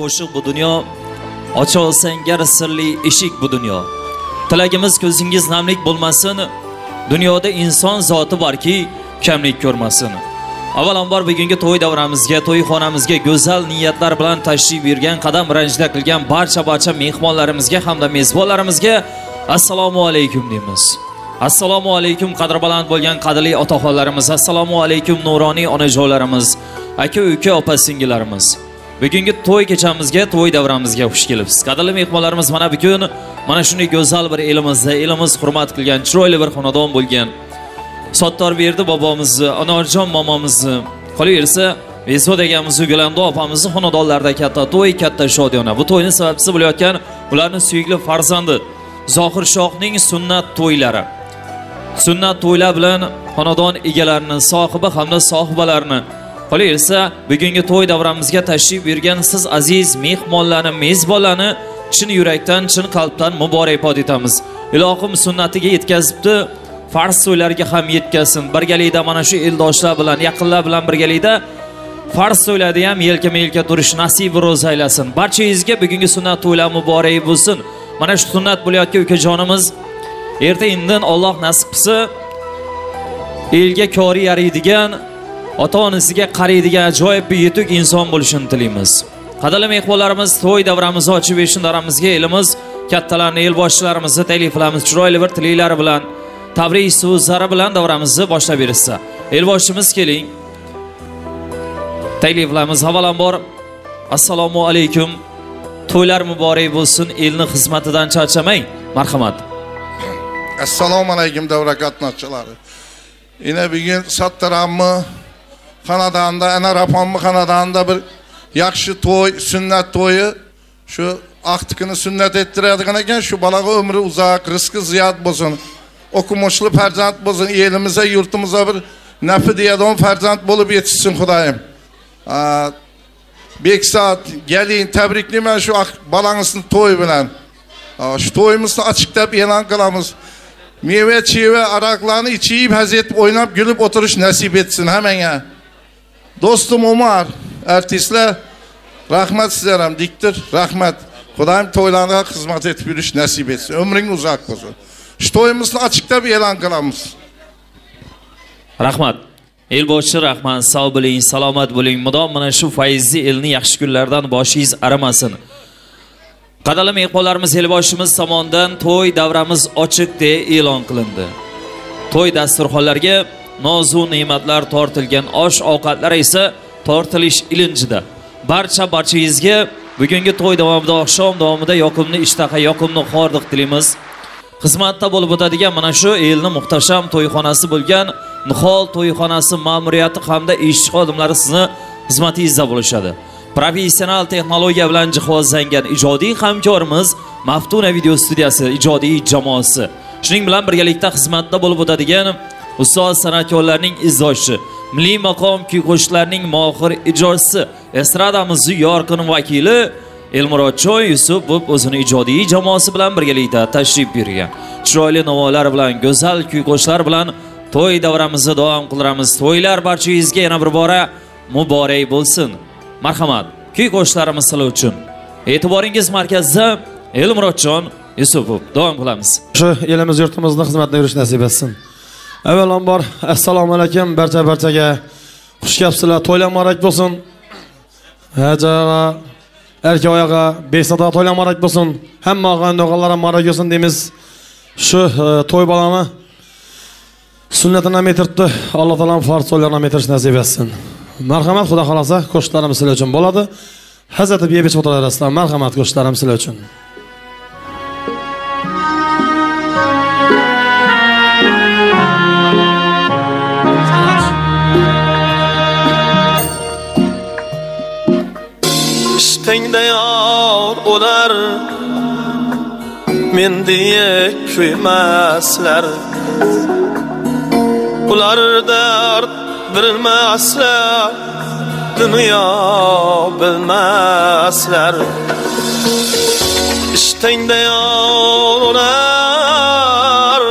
qo'shiq bu dunyo, ocha olsang gar sirli eshik bu dunyo. Tilagimiz ko'zingiz namlik bo'lmasin, dunyoda inson zoti borki, kamlik ko'rmasin. Avvalambor bugungi to'y davramizga, to'yxonamizga go'zal niyatlar bilan tashrif buyurgan, qadam ranjida qilgan barcha mehmonlarimizga hamda mezbonlarimizga assalomu alaykum deymiz. Assalomu alaykum qadrbaland bo'lgan qadrli otaxonlarimiz, assalomu alaykum nuroniy onajonlarimiz, aka-uka, opa-singillarimiz. Bugungi to'y kechamizga, to'y davramizga xush kelibsiz. Qadrli mehmonlarimiz, mana bugun mana shunday go'zal bir elimizda, elimiz hurmat qilgan, chiroyli bir xonadon bo'lgan Sottorberdi bobomizni, Anorjon momomizni, qolaversa Vezod egamizni, Gulando opamizni xonadonlarda katta to'y, katta shodiyona. Bu to'yning sababchisi bo'layotgan ularning suyukli farzandi Zohir Shohning sunnat to'ylari. Sunnat to'ylar bilan xonadon egalarining sohibi hamda sohibalarini, qolaversa bugungi to'y davramizga tashrif buyurgan siz aziz mehmonlarni, mezbonlarni chin yurakdan, chin qalbdan muborakbod etamiz. Ilohim sunnatiga yetkazibdi, farz to'ylariga ham yetkazsin. Birgalikda mana shu eldoshlar bilan, yaqinlar bilan birgalikda farz to'ylarda ham yelkama-yelka turish nasib ro'za aylasin. Barchangizga bugungi sunnat to'ylar muborak bo'lsin. Mana shu sunnat bo'layotgan ukajonimiz erta indin Alloh nasib qilsa elga kori yaraydigan, ota-onasiga qaraydigan ajoyib bir yetuk inson bo'lishini tilaymiz. Qadrli mehmonlarimiz, to'y davramizni ochib berishni daramizga elimiz kattalarni, elboshchilarimizni takliflarimiz chiroyli bir tilaklari bilan, tabrik so'zlari bilan davramizni boshlab berishsa. Elboshchimiz keling. Takliflarimiz avvalambor assalomu alaykum. To'ylar muborak bo'lsin, elni xizmatidan charchamang. Marhamat. Assalomu alaykum davra qatnashchilari. Yine bugün Sattorammi xonadonida, ana Raponmi xonadonida bir yaxshi to'y, sunnat to'yi, shu aqtikini sunnat ettiradigan ekan, shu balaga ömrü uzoq, rizqi ziyod bo'lsin. O'qimoqli farzand bo'lsin, elimize, yurtimize bir nafi diyadon farzand bo'lib yetishsin Xudoyim. Beksat, gelin, tebriklayman şu balağınızın to'y bilan. Şu to'yimizni açıktab e'lon qilamiz. Meyve, çive, araklarını içiyip hazret oynab gülüp oturuş nasip etsin hemen. Dostum Umar, artistler, rahmet sizlerim, diktir, rahmet. Xudoyim to'ylarga xizmat etib yurish nasip etsin. Ömring uzoq bo'lsin. Şu to'yimizni açıktab e'lon qilamiz. Rahmat. Elboshchi rahmat, sog' bo'ling, salomat bo'ling. Mudom mana shu fayzli elni yaxshi kunlardan boshingiz aramasin. Qadrli mehmonlarimiz, elboshimiz tomonidan to'y davramiz ochiq deb e'lon qilindi. To'y dasturxonlariga nozu ne'matlar tortilgan, osh-ovqatlar esa tortilish ilinjida. Barchangizga bugungi to'y davomida, oqshom davomida yoqimli ishtaha, yoqimli xordiq tilaymiz. Xizmatda bo'lib o'tadigan mana shu elni muhtasham to'yxonasi bo'lgan Nihol to'yxonasi ma'muriyati hamda ishchi xodimlari sizni xizmatingizda bo'lishadi. Professional texnologiya bilan jihozlangan ijodiy hamkorimiz Maftuna video studiyasi ijodiy jamoasi. Shuning bilan birgalikda xizmatda bo'lib o'tadigan ustoz san'atkorlarning izdoshi, milliy maqom kuy-qo'shiqlarning mohir ijrochisi, estradamizning yorqin vakili Elmurodjon Yusuf o'zini ijodiy jamoasi bilan birgalikda tashrif buyurgan. Chiroyli navolar bilan, go'zal kuy-qo'shiqlar bilan to'y davramizni davom qildiramiz. To'ylar barchangizga yana bir bora muborak bo'lsin. Marhamat, kuy-qo'shiqlarimiz sizlar uchun. E'tiboringiz markazida Elmurodjon Yusupov. Davom qilamiz. Shu elimiz yurtimizning xizmatida yurish nasib etsin. Avvalambor assalomu alaykum barchaga. Xush kelibsizlar. To'ylar muborak bo'lsin. Hajaga, erkoyaga, besada to'ylar muborak bo'lsin. Hamma og'ayni-o'g'illar muborak bo'lsin deymiz. Shu to'y balani sunnatini metirdi. Alloh taolo farz to'ylarni metirish nasib etsin. Marhamat, Xudo xolasa qo'shiqlarimiz sizlar uchun bo'ladi. Hazrat Biyebich o'tirasizlar. Marhamat, qo'shiqlarim sizlar uchun. İştengde yor olar men diye kuymaslar. Ular dard bilmezler, dünya bilmezler. İştengde yor olar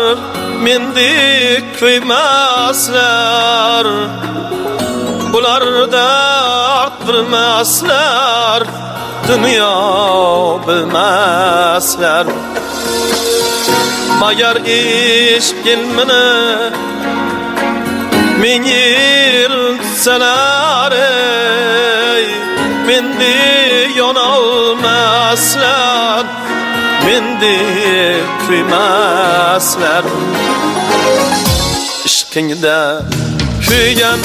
men diye kuymaslar. Ular dard bilmezler, dünya bilmezler. Magar iş ilmini min yıl seler mindi yonalmazlar, mindi küymezler. İşkinde kuygan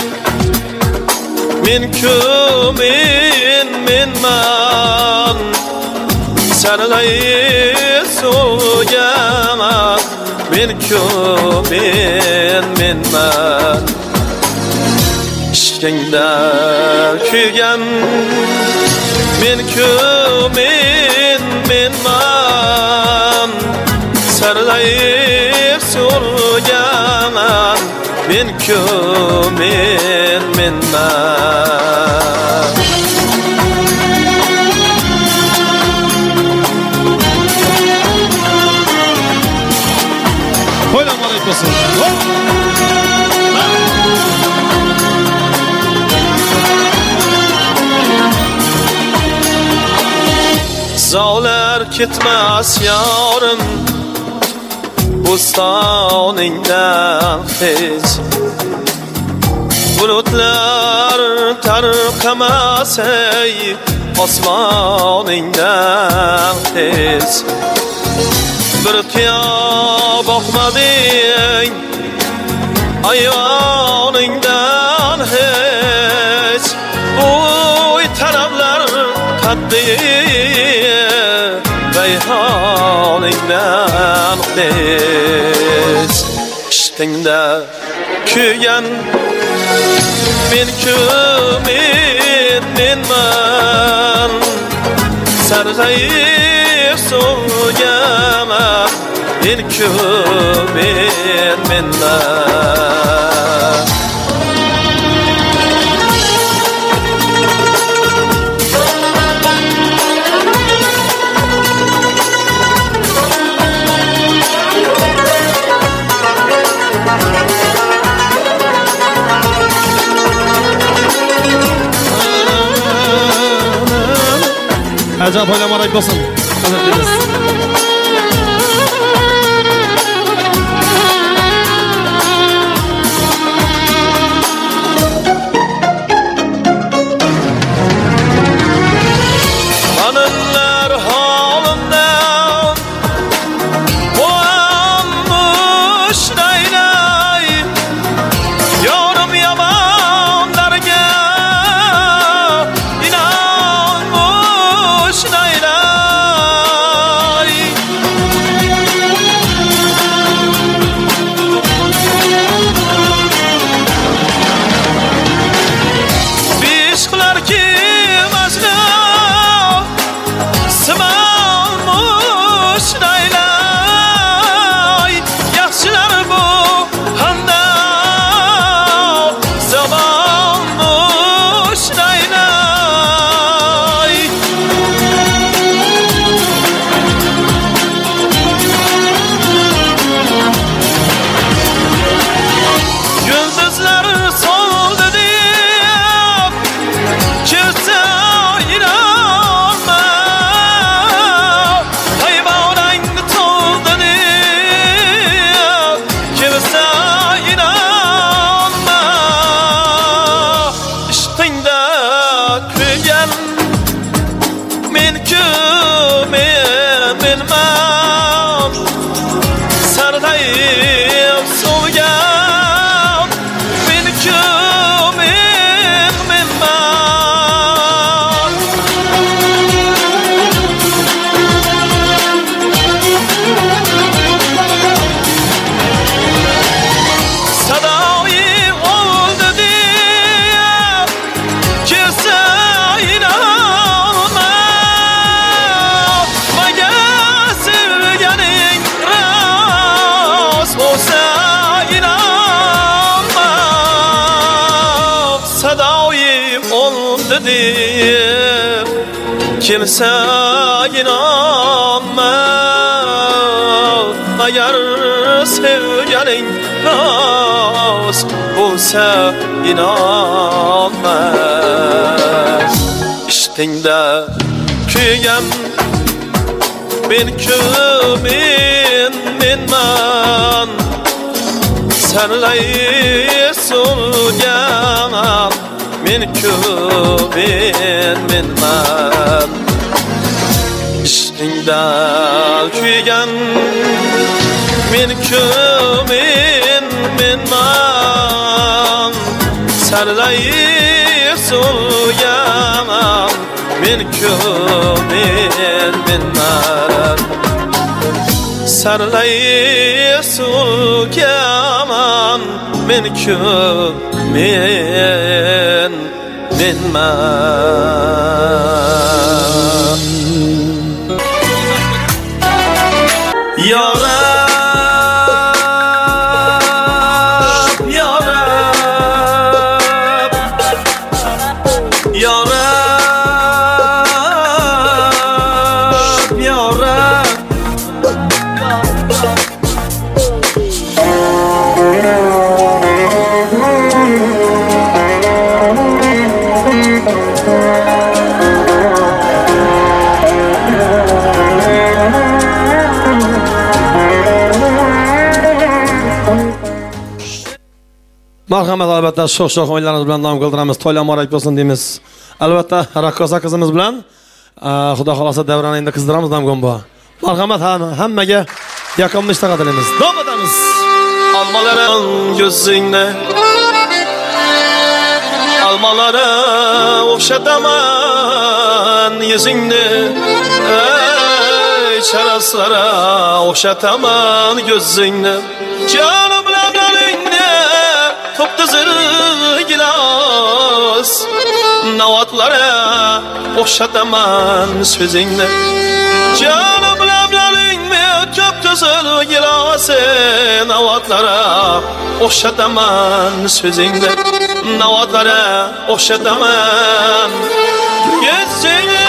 min kümin min man sarlayı soğuyaman min kümin min man. İşkinde kuygan min kümin min man sarlayı soğuyaman min kümin min man. Koylan aleyküm. Zaular kitmez yarım bustanından hiç. Bulutlar tarkamaz ey osmanından hiç. Bir kıya bakmadın ayvanından hiç. Uy taraflar tatlı beyhanından hiç. İştinde küyen min kümin min man sargayıp soğuyama min kümin min man. Acaba oynamarak olsun. Anılar halından boğanmış neyley, yorum yamanlarga inanmış neyley. Bişkılar ki sımalmış neyley, yaxşılar bu handa zamanmış neyley. Yıldızlar soldu deyip kimse inanma, hayvanın toldu deyip kimse inanma. İştinde küyen min kümin min man sargayıp soğuyan min kümin min man. Sadayı oldu diye kimse inanma, magar sevgenin rast olsa inanma. Sadayı oldu diye kimse inanma, magar sevgenin rast olsa inanma. İştinde kuygan men menman senlay solgan men menman ishqingda kuygan men menman senlay solgan men menman senlay solgan men menman ya Rab ya Rab ya Rab ya Rab Marhamat, albatta sho'x o'yinlarimiz bilan davom qildiramiz. To'ylar muborak bo'lsin deymiz. Albatta raqqosa qizimiz bilan xudo xolasa davrani endi qizdiramiz Namgombo. Marhamat, hammaga yoqimli ishlar tilaymiz. Davom etamiz. Almaların gözünde almalara o'xshataman yüzünde ey charaslara o'xshataman gözünde canım lablaringda top-tizir gilos navatlara o'xshataman so'zingni canım lablaringda top-tizir gilos navatlara o'xshataman so'zingni navatlara o'xshataman yezingni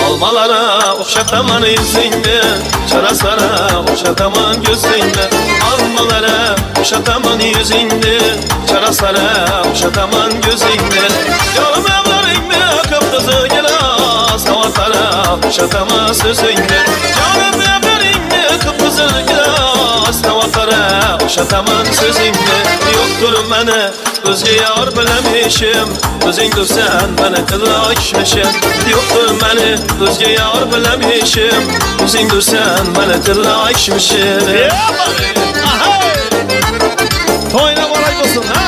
almalara o'xshataman izingni charasara o'xshataman ko'zingni almalara o'xshataman yuzingni charasara o'xshataman ko'zingni yo'lim ablaringni qip-qizil gilos navatlara o'xshataman so'zingni yo'lim ablaringni qip-qizil gilos navatlara o'xshataman so'zingni yo'qdir meni o'zga yor bilamishim o'zing tursan meni tilakishmishim yo'qdir meni o'zga yor bilamishim o'zing tursan meni tilakishmishim To'ylar muborak bo'lsin, ha?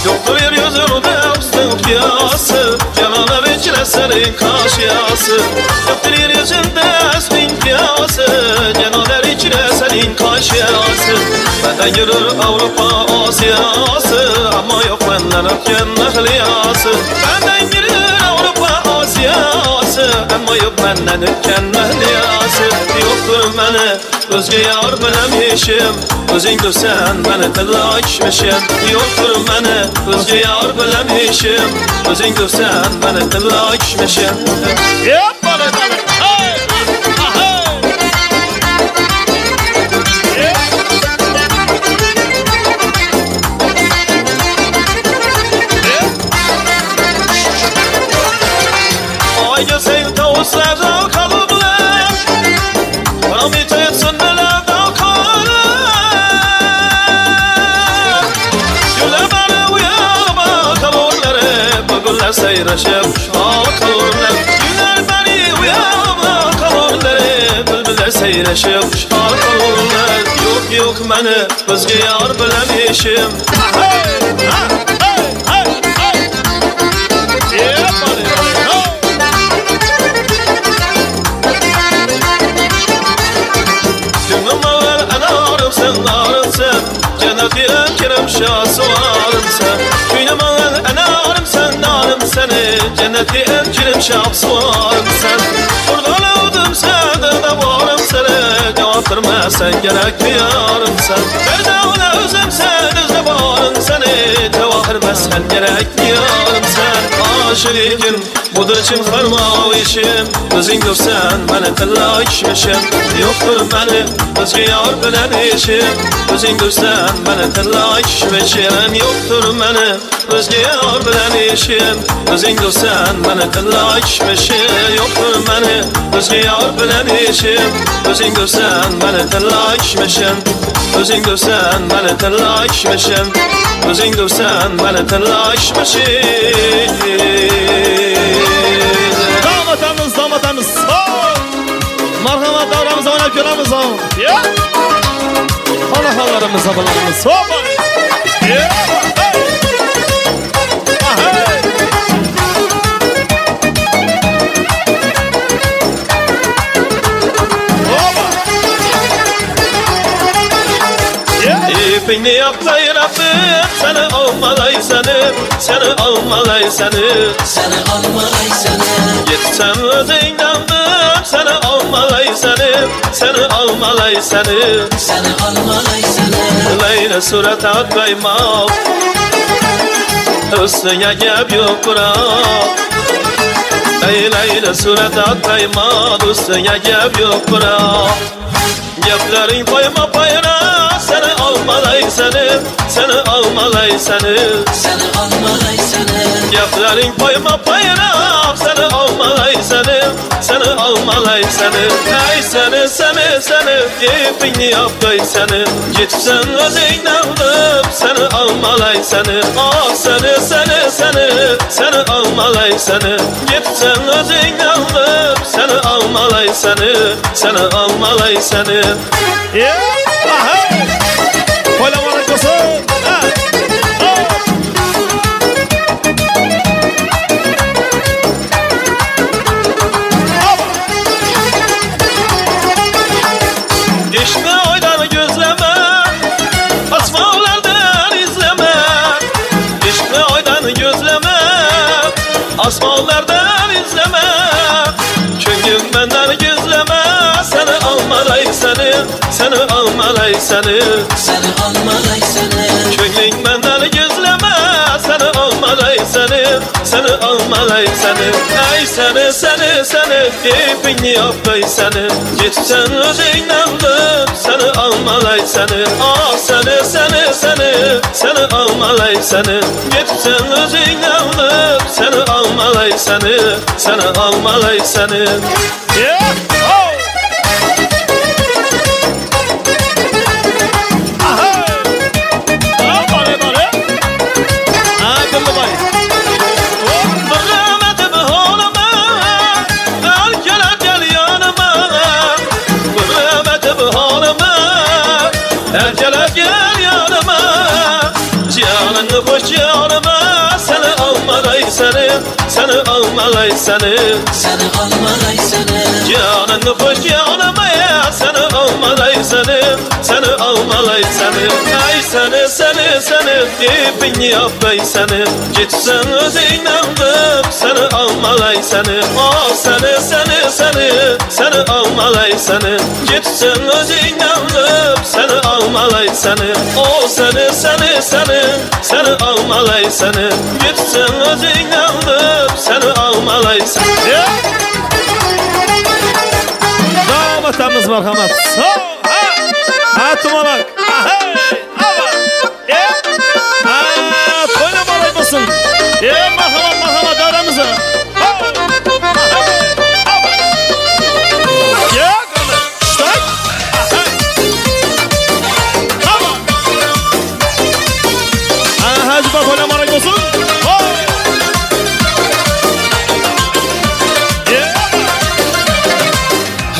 yo'qdir yer yuzida ustiq qiyasi janolar ichra sening qoshiyasi yo'qdir yer yuzida ustiq qiyasi janolar ichra sening qoshiyasi banda yurur Avrupa Osiyasi ammo yo'q mendan o'tgan mahliyasi banda yurur Avrupa Osiyasi ammo yo'q mendan o'tgan mahliyasi yo'qdir meni o'zga yor bilamishim o'zing tursan meni tilakishmishim yo'qdir meni o'zga yor bilamishim o'zing tursan meni tilakishmishim oyga sen tavuslarda qalblar Ramita etsinlarda qalblar Yulabara uyama qalblar Bugünler seyrashib xushhol qalblar Yular bari uyama qalblar Bülbüller seyrashib xushhol qalblar Yo'q meni o'zga yor bilamishim Jannatga kirim shoh suvarimsan Kuynim Milleti emkirim şapsıvarım sen Buradan aldım senden de varım seni Cevap vermezsen gerek duyarım sen Bir de ona özüm sen özle varım seni Cevap vermezsen gerek duyarım sen Aşilikim budur için farmav işim Özün görsen beni tilla içmişim Yoktur beni özgü yar bilen işim Özün görsen beni tilla içmişim Yoktur beni özgü yar bilen işim Özün görsen beni tilla içmişim Yoktur beni özgü yar bilen işim Özün görsen beni tilla içmişim Özün görsen beni tilla içmişim Özün görsen beni tilla içmişim Damatlarımız Marhamat davramıza oynayıp göremiz Allah hallarımız abalarımız İpini yapmayı Rabbim Seni almalay seni almalay Seni almalay seni Gitsem özünden Seni almalay seni almalay Seni almalay seni Leyla surat atmayma Üstüne gep yok bırak Leyla surat atmayma Üstüne gep yok bırak Geplerin koyma payına Seni almalay seni almalay Seni almalay seni Geplerin koyma payına Seni almalay seni almalay seni Ey seni Gepini yaptay seni Gitsen özünden alıp Seni almalay seni Ah seni almalay seni Gitsen özünden alıp Seni almalay seni almalay seni Koyamarak olsun Düşme oydan gözleme Asmalardan izleme Düşme oydan gözleme Asmalardan izleme Çünkü benden gözleme Seni almalay seni almalay seni Seni almalay seni Çünkü benden gözleme Seni almalay seni almalay seni Ey seni Gepini yaptay seni Gitsen özünden alıp Seni almalay seni Ah seni almalay seni Gitsen özünden alıp Seni almalay seni almalay seni Hoş yanıma Seni almalay seni almalay seni almalay seni Canını hoş yanıma ya Seni almalay seni almalay seni Ey seni Gepini yaptay seni Gitsen özünden alıp Seni almalay seni Ah seni almalay seni Gitsen özünden alıp Seni almalay seni Oh seni almalay seni Gitsen özünden alıp Seni almalay seni Damatlarımız marhamat Tumalak Koyamarak olsun Marhamat davramıza Hacı bak oynamarak olsun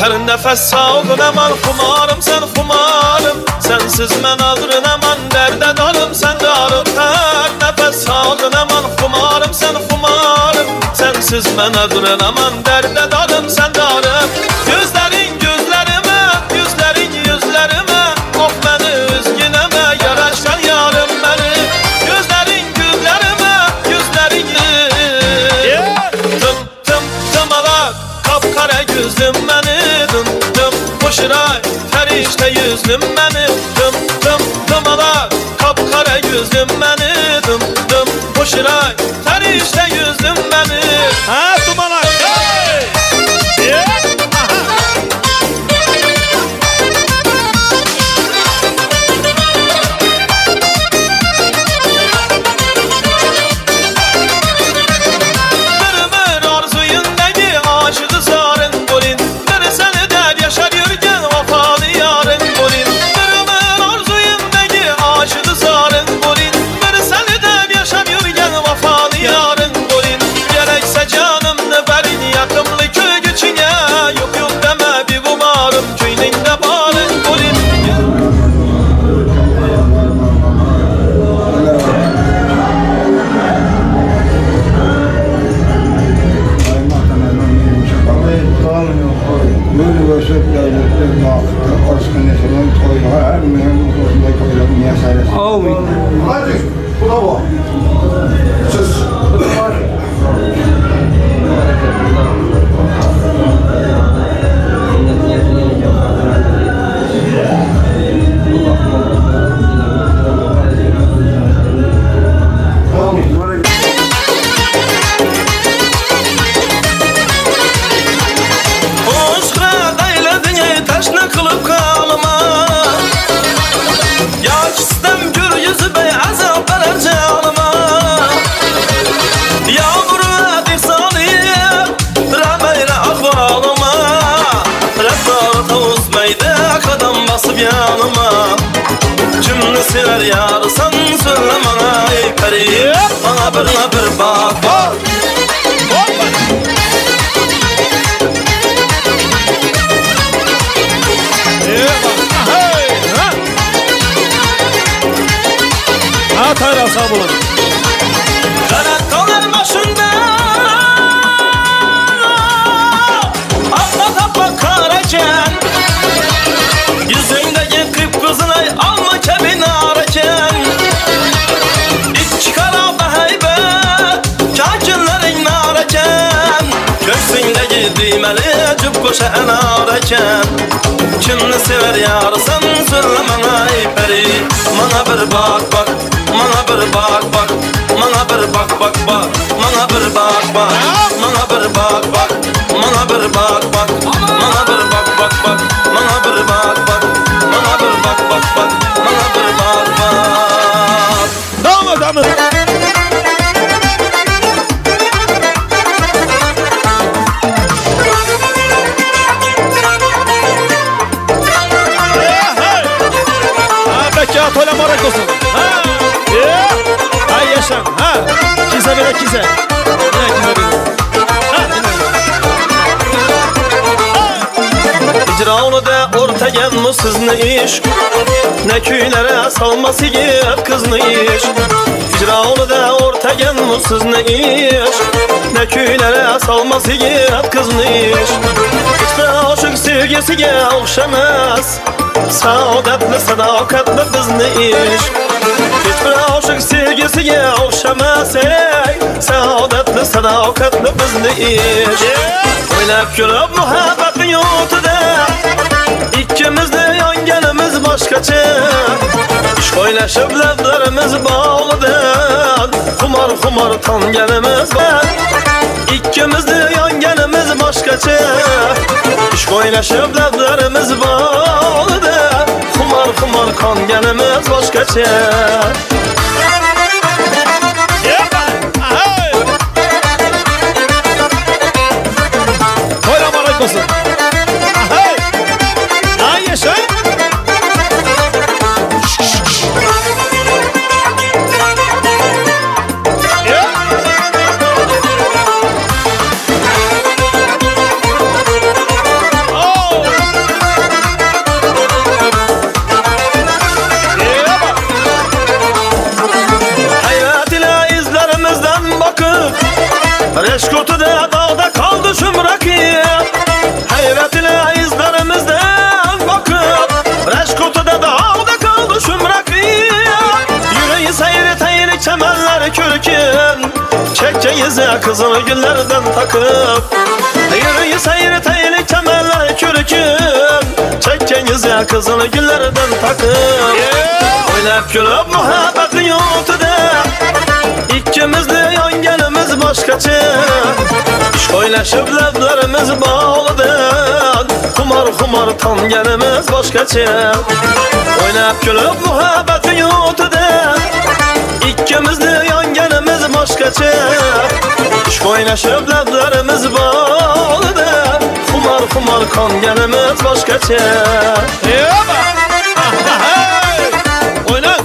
Her nefes sağlın eman kumarım sen kumarım Sensiz men ağrın eman derde dalım sen darım Her nefes sağlın eman kumarım sen kumarım Sensiz men ağrın eman derde dalım sen darım Gözlerin gözlerime, yüzlerin yüzlerime Of beni üzgüneme, yaraşan yarım beni Gözlerin gözlerime, yüzlerin kapkara gözlüm beni dım dım Koşuray ferişte yüzlüm beni dım dım Dımalak kapkara gözlüm beni dım dım Koşuray ferişte yüzlüm beni Ha dumalak hey Hadi, bravo. Söz. Sever yarsan söyle bana ey peri Bana bir bak bak Ha tayra sağ olun Kanatlar başında Atla tapa karaken Yüzündeki kıpkızılay alma kebin ararken İç karabda heybet Kakinlerin nararken Göksündeki düğmeli cübbuşa en ararken Kimni sever yarsan söyle bana ey peri Bana bir bak bak Bana bir bak bak Bana bir bak bak bak Bana bir bak bak Bana bir bak bak Bana bir bak bak Bana bir bak bak bak Bana bir bak bak Bana bir bak bak bak Bana bir bak bak Devam et Ya toyla marak olsun. Ha. Ay yaşam. Ha. Kize bile kize. Yine kize bile. İcraını da ortaya mısız ne iş Ne küylere salması git kız ne iş İcraını da ortaya mısız ne iş Ne küylere salması git kız ne iş Hiçbir aşık sevgisiye okşamaz Saadetli sadakatli kız ne iş Hiçbir aşık sevgisiye okşamaz Saadetli sadakatli kız ne iş Oynab görüp muhabbetin yurtuda İkimizde yangenimiz başkaça İşk oynaşıp lablarımız bağlıdan Kumar tangenimiz var İkimizde yangenimiz başkaça İşk oynaşıp lablarımız bağlıdan Kumar kangenimiz başkaça Toyla marak olsun. Ay yaşa. Reşkutu'da dağda kaldı şımrakı Hayret ile izlerimizden bakıp Reşkutu'da dağda kaldı şımrakı Yüreği seyri teyri çemenler kürkün Çekeceğiz kızıl güllerden takıp Yüreği seyri güzel kızıl güllerden takıp Oynab gülüp muhabbetin yurtida İkkimizde yangenimiz başkaça İşq oylaşıp lablarimiz bağlıdan Xumar tangenimiz başkaça Oynab gülüp muhabbetin yurtida İkkimizde yangenimiz başkaça İşq oylaşıp lablarimiz bağlıdan Xumar tangenimiz başkaça Oyna.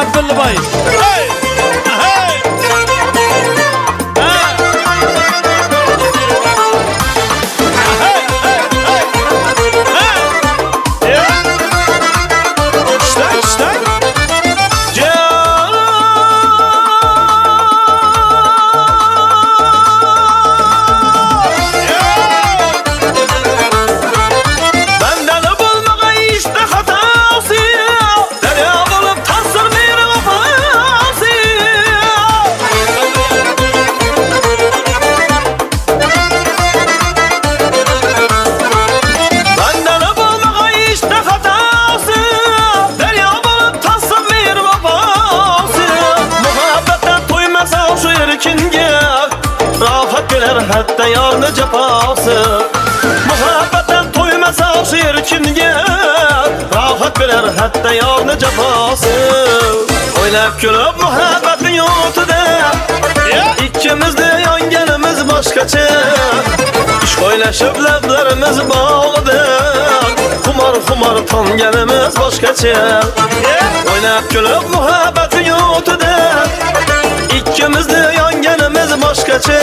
Abdullabay. Hatta yarını cefası Muhabbetten toymasa şu yerkinge Rahat verer hatta yarını cefası Oynab gülüp muhabbetin yurtida İkkimizde yangenimiz başkaça İşq oylaşıp lablarimiz bağlıdan Xumar tangenimiz başkaça Oynab gülüp muhabbetin yurtida İkkimizde yangenimiz başkaça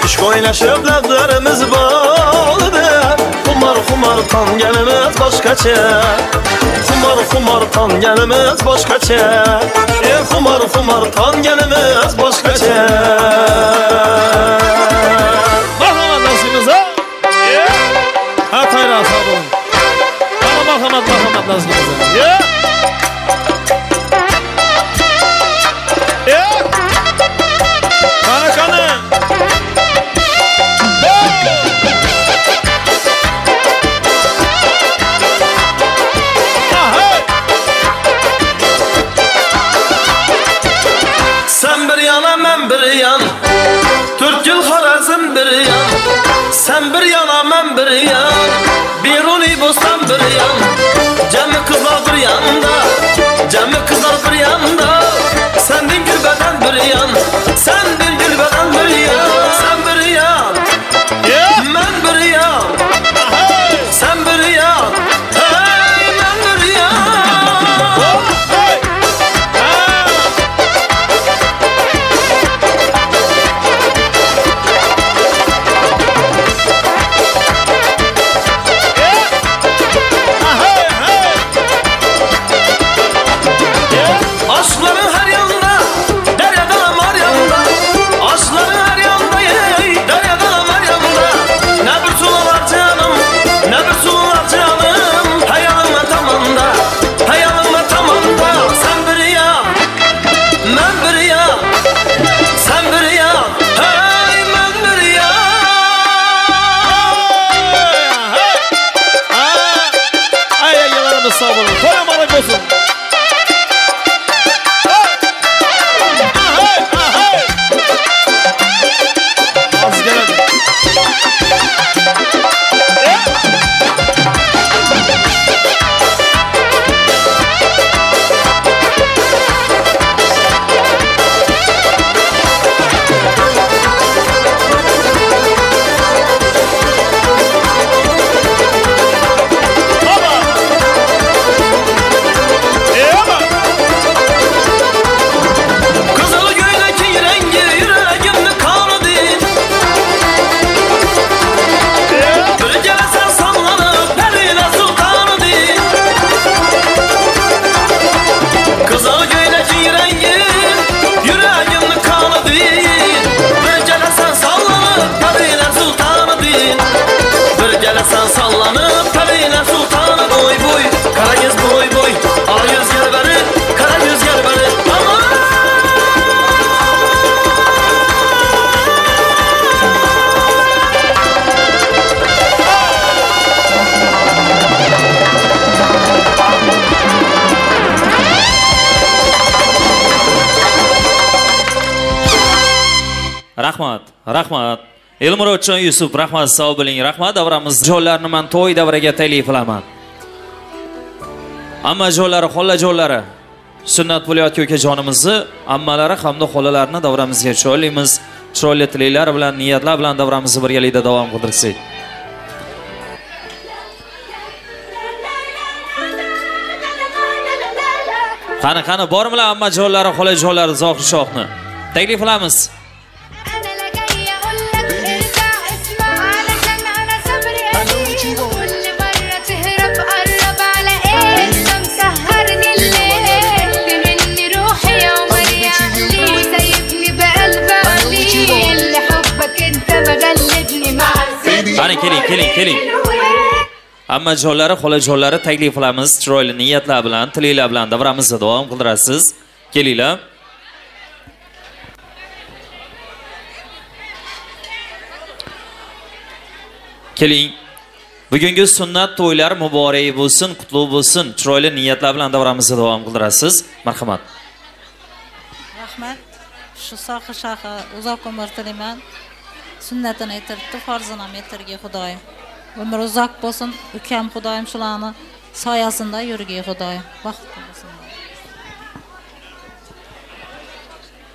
İşq oylaşıp lablarimiz bağlıda Xumar tangenimiz başkaça Xumar tangenimiz başkaça Xumar tangenimiz başkaça Marhamat nasibimize. Ha tayra sağ olun. Marhamat nasibimize. Kanı. Sen bir yana ben bir yan Türk yıl Xorazm bir yan Sen bir yana ben bir yan Biruni Bostan bir yan Cemi kızlar bir yanda Cemi kızlar bir yanda Sendin gülbeden bir yan Sendin gülbeden bir yan Sen bir yan Ben bir yan Sen bir yan Hey ben bir yan Aşkların her yanda, deryadan var yanda. Aşkların her yanda, deryadan var yanda. Ne bir sulu var canım, ne bir sulu var canım. Hayalımla tamamda, hayalımla tamamda. Sen bir yan, ben bir yan. Sen bir yan, hey ben bir yan. Ay yıllarımız sağ olun. Toyamalık olsun. Rahmat. Elmurodjon Yusuf, rahmat, sog' bo'ling. Rahmat, davramiz joylarini men to'y davriga taklif qilaman. Amma joylari, xolla joylari sunnat bo'layotgan ukajonimizni ammalari hamda xolalarni davramizga cho'laymiz. Chiroyli tilaklar bilan, niyatlar bilan davramizni birgalikda davom qildirsak. Qani bormilar amma joylari, xola joylari Zohir shohni taklif qilamiz. Qani keling. Amma joylari, xola joylari taklif qilamiz. Chiroyli niyatlar bilan, tilaklar bilan davramizni davom qildirasiz. Kelinglar. Keling. Bugungi sunnat to'ylar muborak bo'lsin, qutlug' bo'lsin. Chiroyli niyatlar bilan davramizni davom qildirasiz. Marhamat. Rahmat. Shu Zohir shohi uzoq umr tilayman. Sunnatini aytiribdi, farzini ham aytirgay Xudoyim. Umr uzoq bo'lsin, ukam Xudoyim shularni soyasida yurgay Xudoyim. Baxtli bo'lsin.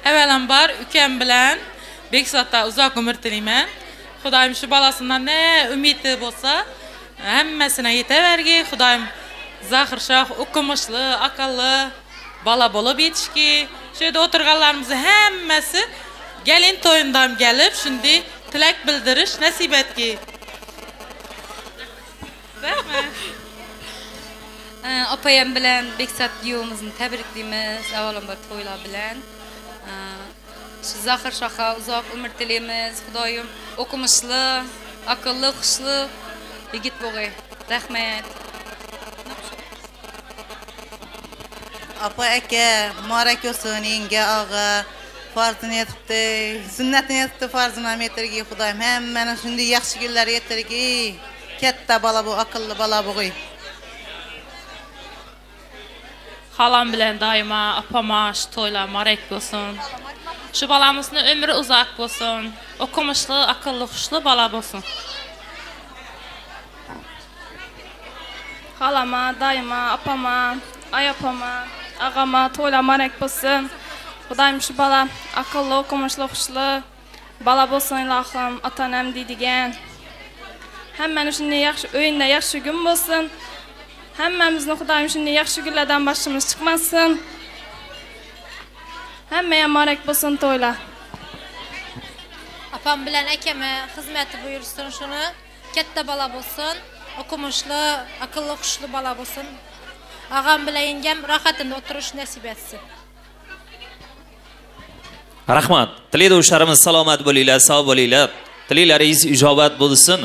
Avvalambor ukam bilan Bekzodda uzoq umr tilayman. Xudoyim shu balasidan ne umidi bo'lsa, hammasini yetavergay. Xudoyim Zohir shoh o'qimishli, aqlli bala bo'lib yetishki, shu yerda o'tirganlarimizni hammasi gelin to'yindan gelib, shunday tilak bildirish nasib etki. Opayam bilan Bekzod diyovimizni tabriklaymiz. Avvalambor to'ylar bilan. Shu Zohir shohga uzoq umr tilaymiz. Xudoyim o'qimishli, aqlli, xushli yigit bo'lg'ay. Rahmat. Apa aka, muborak bo'lsin, yenga og'a. Farzini yetibdi, sunnatini yetibdi, farzini ham yetirgi Xudoyim. Hammani shunday yaxshi kunlar yetirgi. Katta bola bu, aqlli bola bo'g'ay. Xalam bilan doimo opama shu to'ylar muborak bo'lsin. Shu balamizni umri uzoq bo'lsin. O'qimishli, aqlli, xushli bola bo'lsin. Xalama, doimo opama, ayopama, ag'ama to'ylar muborak bo'lsin. Xudoyim shu bola aqlli, o'qimishli, xushli bola bo'lsin ilohim, ota-onam deydigan. Hammani shunday yaxshi o'yinda yaxshi kun bo'lsin. Hammamizni Xudoyim shunday yaxshi kunlardan boshimiz chiqmasin. Hammaga muborak bo'lsin to'ylar. Opam bilan akama xizmati buyursin shuni. Katta bola bo'lsin, o'qimishli, aqlli, xushli bola bo'lsin. Ag'am bilan yengam rohatida o'tirish nasib etsin. Rahmat. Tilakdoshlarimiz salomat bo'linglar, sog' bo'linglar. Tilaklaringiz ijobat bo'lsin.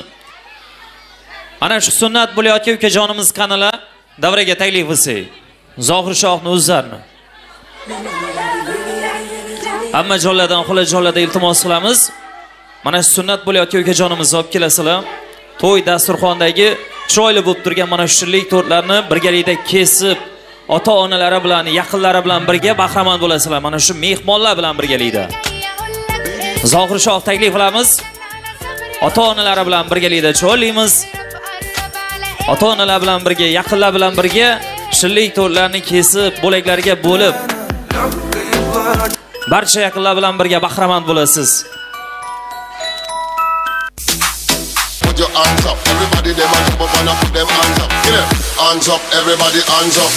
Ana shu sunnat bo'layotgan ukajonimiz qanalar davraga taklif qilsak. Zohir shohni o'zlarini. Hamma joylardan, xola joylarda iltimos qilamiz. Mana shu sunnat bo'layotgan ukajonimizni olib kelasizlar. To'y dasturxondagi chiroyli bo'lib turgan mana shu shirlik tortlarni birgalikda kesib, ota-onalari bilan, yaqinlari bilan birga bahramand bo'lasizlar. Mana shu mehmonlar bilan birgalikda. Zohir shoh taklif qilamiz. Ota-onalari bilan birgalikda cho'laymiz. Ota-onalar bilan birga, yaqinlar bilan birga shirlik tortlarni kesib, bo'laklarga bo'lib, barcha yaqinlar bilan birga bahramand bo'lasiz. Put your hands up, everybody them and jump up and put them hands up. Get it, hands up, everybody hands up.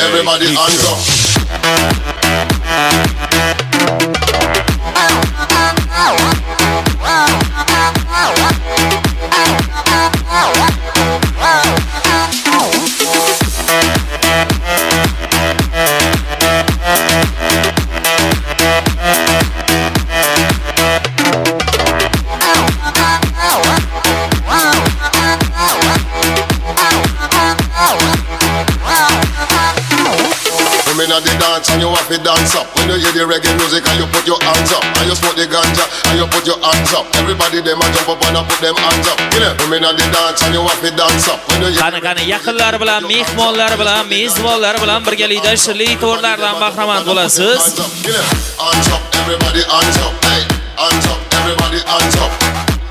Everybody hands up. at the dance and you have to dance up. When you hear the reggae music and you put your hands up, and you smoke the ganja and you put your hands up. Everybody them a jump up and put them hands up. You know, women at the dance and you have to dance up. When you hear Qani yaqinlar bilan, mehmonlar bilan, mezbonlar bilan birgalikda shirli to'rlardan bahramand bo'lasiz. Hands up, everybody hands up. Hey, hands up, everybody hands up.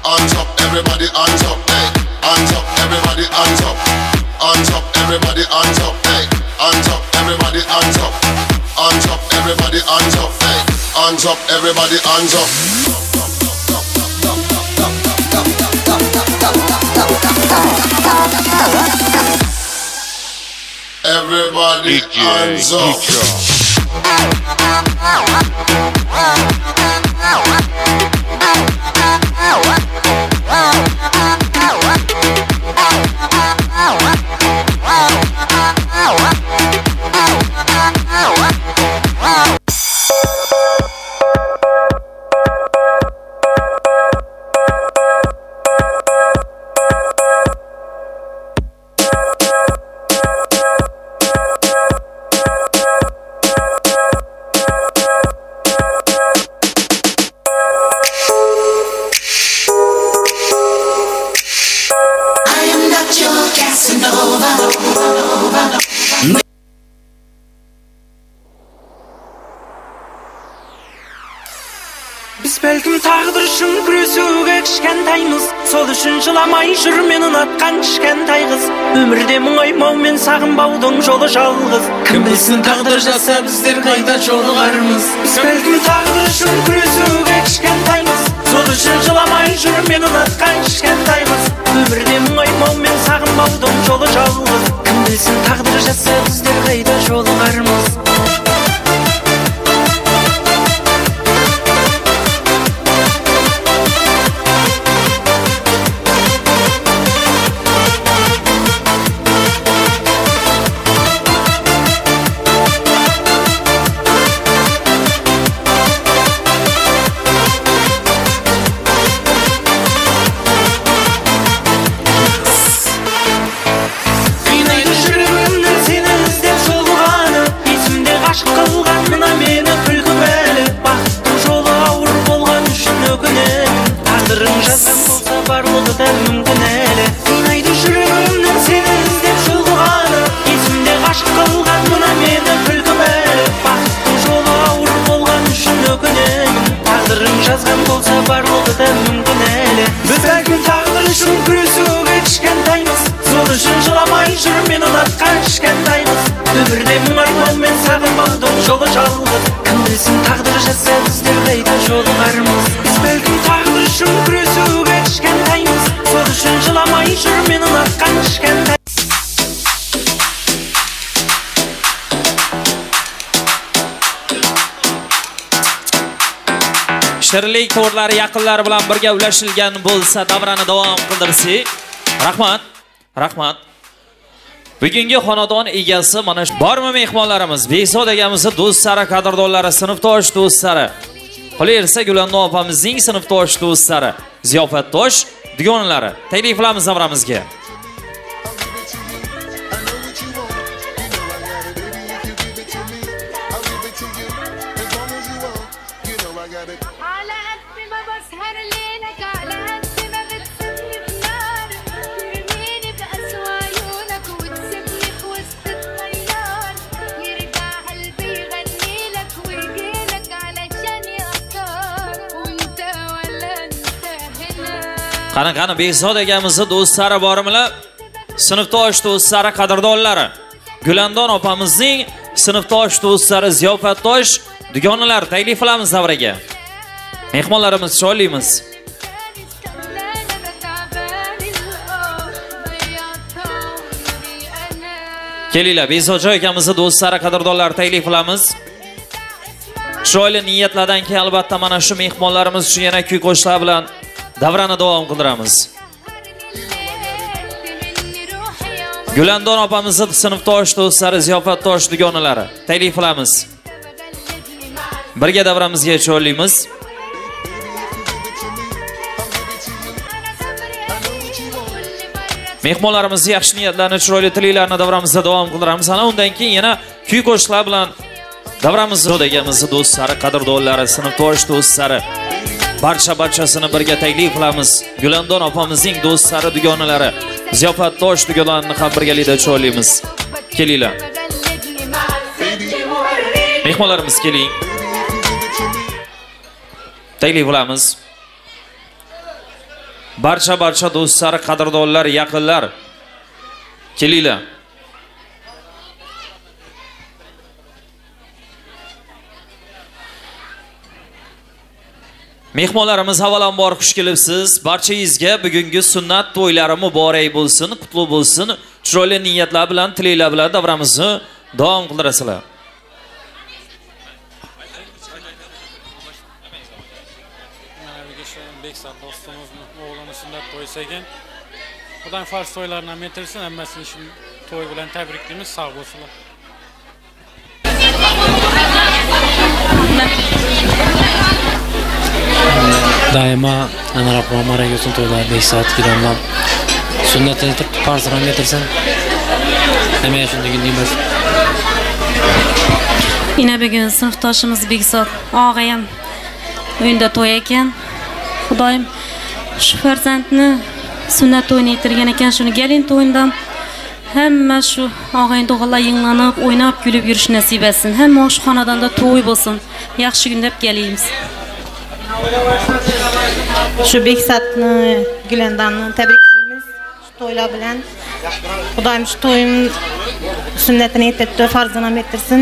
Hands up, everybody hands up. Hey, hands up, everybody hands up. Hands up, everybody hands up. Hey, hands up, everybody hands up. Hands up, everybody hands up. Hey, hands up, everybody hands up. Everybody hands up. Belkim taqdir üçün күресуге кішкентаймыз. Сол үшін жыламай жүр мен ұнатқан кішкентай қыз. Өмірде мұңаймау мен сағынбаудың жолы жалғыз. Кім білсін тағдыр жаса біздер қайда жолығармыз. Біз бәлкім тағдыр үшін күресуге кішкентаймыз. Сол үшін жыламай жүр мен ұнатқан кішкентай қыз. Өмірде мұңаймау мен сағынбаудың жолы жалғыз. Кім білсін тағдыр жаса біздер қайда жолығармыз. Shirlik to'rlari yaqinlari bilan birga ulashilgan bo'lsa, davrani davom qildirsak. Rahmat. Bugungi xonadon egasi mana shu bormi mehmonlarimiz? Behzod agamizning do'stlari, qadrdonlari, sinfdosh do'stlari. Qo'yersa Gulanno opamizning sinfdosh do'stlari, ziyofatdosh dugonalari. Taklif qilamiz davramizga. Qani Behzod agamizning do'stlari bormilar? Sinfdosh do'stlari, qadrdonlari. Gulandon opamizning sinfdosh do'stlari, ziyofatdosh dugonalari. Taklif qilamiz davraga. Mehmonlarimiz chiroylimiz. Kelinglar, Behzod akamizning do'stlari, qadrdonlari taklif qilamiz. Chiroyli niyatlardan keyin albatta mana shu mehmonlarimiz uchun yana kuy qo'shiqlar bilan davrani davom qildiramiz. Gulandon opamizning sinfdosh do'stlari, ziyofatdosh dugonalari. Taklif qilamiz. Birga davramizga chiroylaymiz. Mehmonlarimiz yaxshi niyatlarni, chiroyli tilaklarni davramizda davom qildiramiz. Ana undan keyin yana kuy qo'shiqlar bilan Davramiz rodagamizni do'stlari, qadrdonlari, sinfdosh do'stlari barchasini birga taklif qilamiz. Gulandon opamizning do'stlari, dugonalari, ziyofatdosh dugonalarini ham birgalikda cho'laymiz. Kelinglar. Mehmonlarimiz keling. Taklif qilamiz. Barcha do'stlari, qadrdonlar, yaqinlar kelinglar. Mehmonlarimiz avvalambor xush kelibsiz. Barchangizga bugungi sunnat to'ylari muborak bo'lsin, qutlug' bo'lsin. Chiroyli niyatlar bilan, tilaklar bilan davramizni davom qildirasizlar. Beksat dostumuzning o'g'lini sunnat to'ysa ekan. Xudoy farz to'ylarini metirsin, hammasini shu to'y bilan tabriklaymiz, sog' bo'lsinlar. Daima anar opam marakasin to'ylar Beksat gilamdan sunnatini aytib farzini metirsin. Hamma shunday deymiz. Yine bugün sınıftaşımız Beksat ağayam uyunda to'y ekan. Xudoyim shu farzandni sunnat to'yini yetirgan ekan, shuni gelin to'yindan hamma shu og'ayin o'g'illar yinglanib, o'ynab, kulib yurish nasib etsin. Hamma shu xonadonda to'y bo'lsin. Yaxshi kun deb kelamiz. Shu Beksatni, Gulandanni tabriklaymiz. Shu to'ylar bilan Xudoyim shu to'yim sunnatini yetirdi, farzini yetirsin.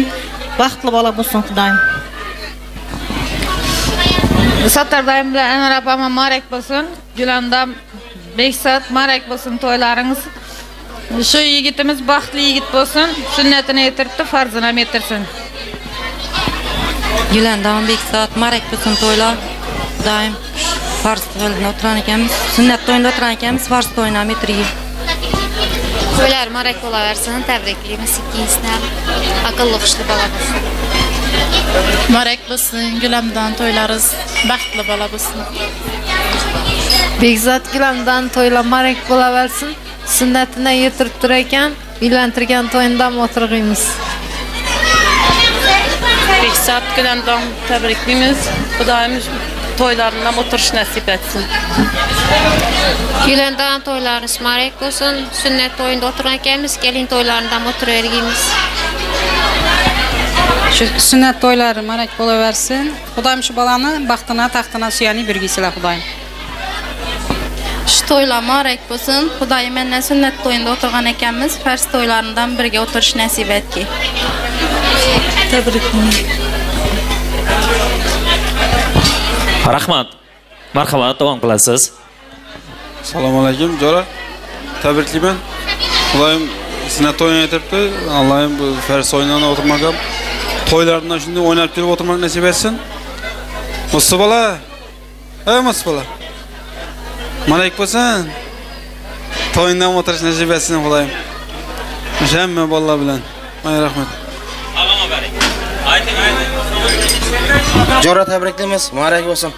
Baxtli bola bo'lsin Xudoyim. Satardayım bilan Anar opama marek bo'lsin. Gulandam, Beksat marek bo'lsin to'ylaringiz. Shu yigitimiz baxtli yigit bo'lsin, sunnatini yetirdi, farzini yetirsin. Gulandam, Beksat marek bo'lsin to'ylar. Xudoyim farz to'yida o'tiran ekanmiz, sunnat to'yida o'tiran ekanmiz, farz to'yini yetirib. To'ylar marek bo'laversin, tabriklaymiz ikkinchisini. Aqlli xushli bola bo'lsin. Marek bo'lsin, Gulamdan to'ylarimiz baxtli bola bo'lsin. Beksat Gulamdan to'ylar marek bo'laversin, sunnatini yetirib turar ekan, uylantirgan to'yindan o'tirg'imiz. Beksat Gulamdan tabriklaymiz. Xudoyimiz to'ylaridan o'tirish nasib etsin. Gulandan to'ylarimiz marek bo'lsin, sunnat to'yinda o'tirgan ekanmiz, kelin to'ylaridan o'tiravergimiz. Şu sünnet to'ylari marek bo'laversin. Xudoyim shu bolani baxtına, taxtına suyani bergisilar Xudoyim. Shu to'ylar marek bo'lsin. Xudoyim mendan sunnat to'yinda o'tirgan ekanmiz, farz to'ylaridan birga o'tirish nasib etki. Tabriklayman. Rahmat. Marhamat, davom qilasiz. Assalomu alaykum, jora. Tabriklayman. Xudoyim sunnat to'yini yetiribdi. Allohim bu farz to'yindan o'tirmagan to'ylardan shunday o'ynab kelib o'tirmak nasib etsin. Mustabola. Mustabola. Malak bo'lsin. To'yindan o'tirish nasib etsin Xudoyim. Hamma bolalar bilan. May rahmat. Jora tabriklaymiz. Malak bo'lsin.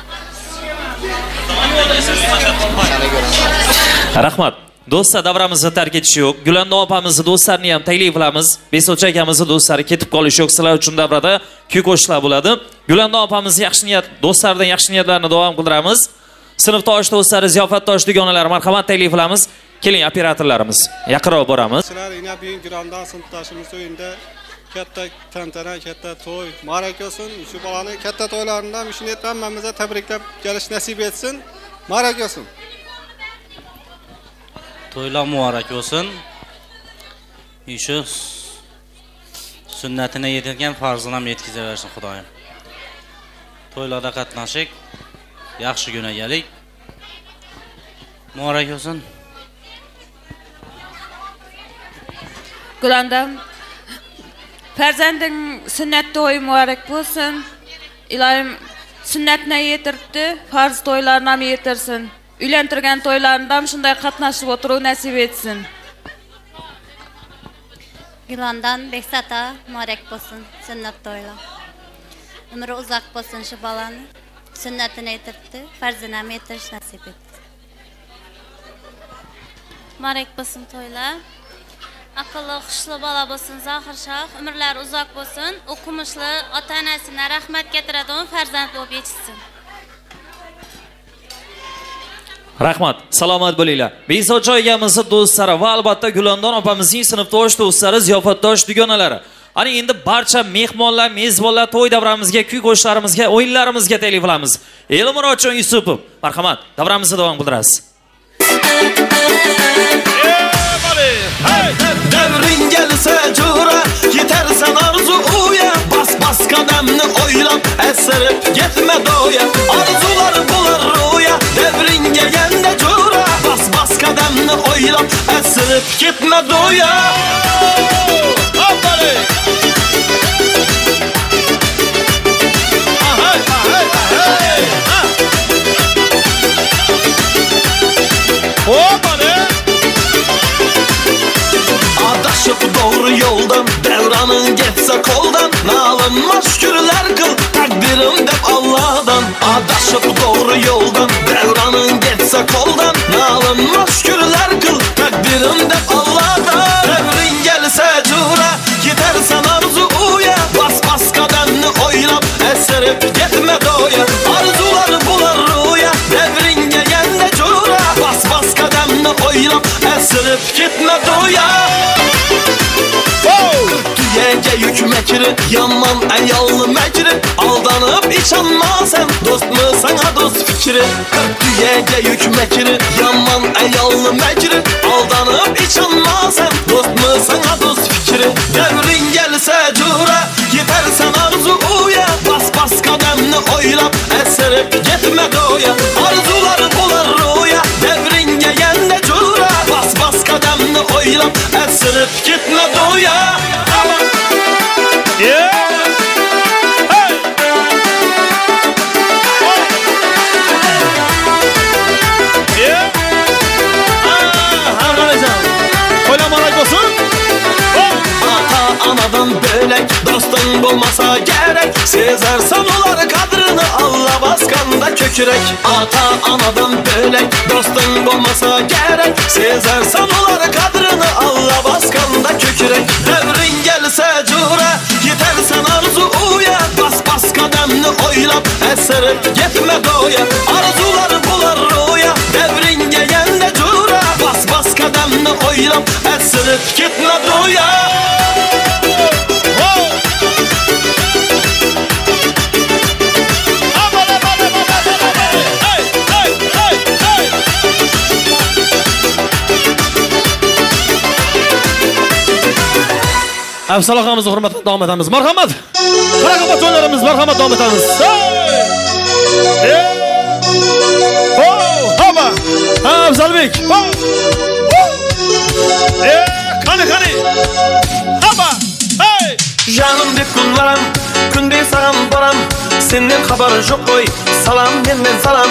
Rahmat. Do'stlar, davramizni tark etish yo'q. Gulanda opamizni do'stlarini ham taklif qilamiz. Besoch akamizni do'stlari ketib qolish yo'q. Sizlar uchun davrada kuy qo'shiqlar bo'ladi. Gulanda opamiz yaxshi niyat, do'stlardan yaxshi niyatlarni davom qildiramiz. Sinfdosh do'stlari, ziyofatdosh dugonalar marhamat taklif qilamiz. Keling, operatorlarimiz. Yaqinroq boramiz. Sizlar yana bugun Gulanda sinfdoshimiz o'yinda katta tantana, katta to'y, muborak bo'lsin. Shu bolani katta to'ylaridan shuni hammamizga tabriklab kelish nasib etsin. Muborak bo'lsin. To'ylar muborak bo'lsin. Shu sunnatini yetirgan farzini ham yetkazaversin Xudoyim. To'ylarda qatnashik, yaxshi kun egalik. Muborak bo'lsin. Gulandam, farzanding sunnat to'yi muborak bo'lsin. Ilohim sunnatni yetiribdi, farz to'ylarni ham yetirsin. Uylantirgan to'ylarida ham shunday qatnashib o'tiruv nasib etsin. Gulandan Beksat'a muborak bo'lsin sunnat to'ylar. Umri uzoq bo'lsin shu bolani. Sunnatini yetiribdi, farzini ham yetirish nasib etdi. Muborak bo'lsin to'ylar. Akıllı, xuşlu bala bo'lsin, Zohir Shoh, umrlari uzoq bo'lsin, o'qimishli, ota-onasiga rahmat keltiradigan farzand bo'lib yetishsin. Rahmat, salomat bo'linglar. Bezovchi egamizning do'stlari va albatta Gulandon opamizning sinfdosh do'stlari, ziyofatdosh dugonalari. Ana endi barcha mehmonlar, mezbonlar to'y davramizga, kuy qo'shiqlarimizga, o'yinlarimizga taklif qilamiz. Elmurodjon Yusupov, marhamat, davramizni davom qildirasiz. Devrin gelse cura, yetersen arzu uya. Bas bas kademni oylap, eserip gitme doya. Arzular bular ruya, devrin gelende cura. Bas bas kademni oylap, eserip gitme doya. Hoppali! Ahay, ahay, ahay! Hoppali! Adaşıp doğru yoldan, devranın geçse koldan. Nalınma şükürler kıl, takdirim dep Allah'dan. Adaşıp doğru yoldan, devranın geçse koldan. Nalınma şükürler kıl, takdirim dep Allah'dan. Devrin gelse cura, gidersen arzu uya. Bas bas kademni oylap, eserip gitme doya. Arzular bular ruya, devrin gelende cura. Bas bas kademni oylap, eserip gitme doya. Yenge yük mekri, yaman ayallı mekri. Aldanıp iç anma sen, dost mu sana dost fikri. Yenge yük mekri, yaman ayallı mekri. Aldanıp iç anma sen, dost mu sana dost fikri. Devrin gelse cura, gidersen arzu uya. Bas bas kademni oylap, eserip gitme doya. Arzular bular ruya, devrin gelende cura. Bas bas kademni oylap, eserip gitme doya. Yeah. Hey. Yeah. Ata anadan bölek, dostun bulmasa gerek. Sezersen olar kadrını, Allah baskanda kökürek. Ata anadan bölek, dostun bulmasa gerek. Sezersen olar kadrını, Allah baskanda kökürek. Devrin gelse cura, gidersen arzu uya. Bas bas kademni oylap, eserip gitme doya. Arzular bular ruya, devrin gelende cura. Bas bas kademni oylap, eserip gitme doya. Afzal ağamızı hürmetle devam edemiz. Merhamet. Merhamet oylarımız, merhamet devam edemiz. Haba. Afzal Bey. Kani kani. Haba. Hey. Canım dip kunlaram, kunde saram baram. Senden haber yok koy, salam benden salam.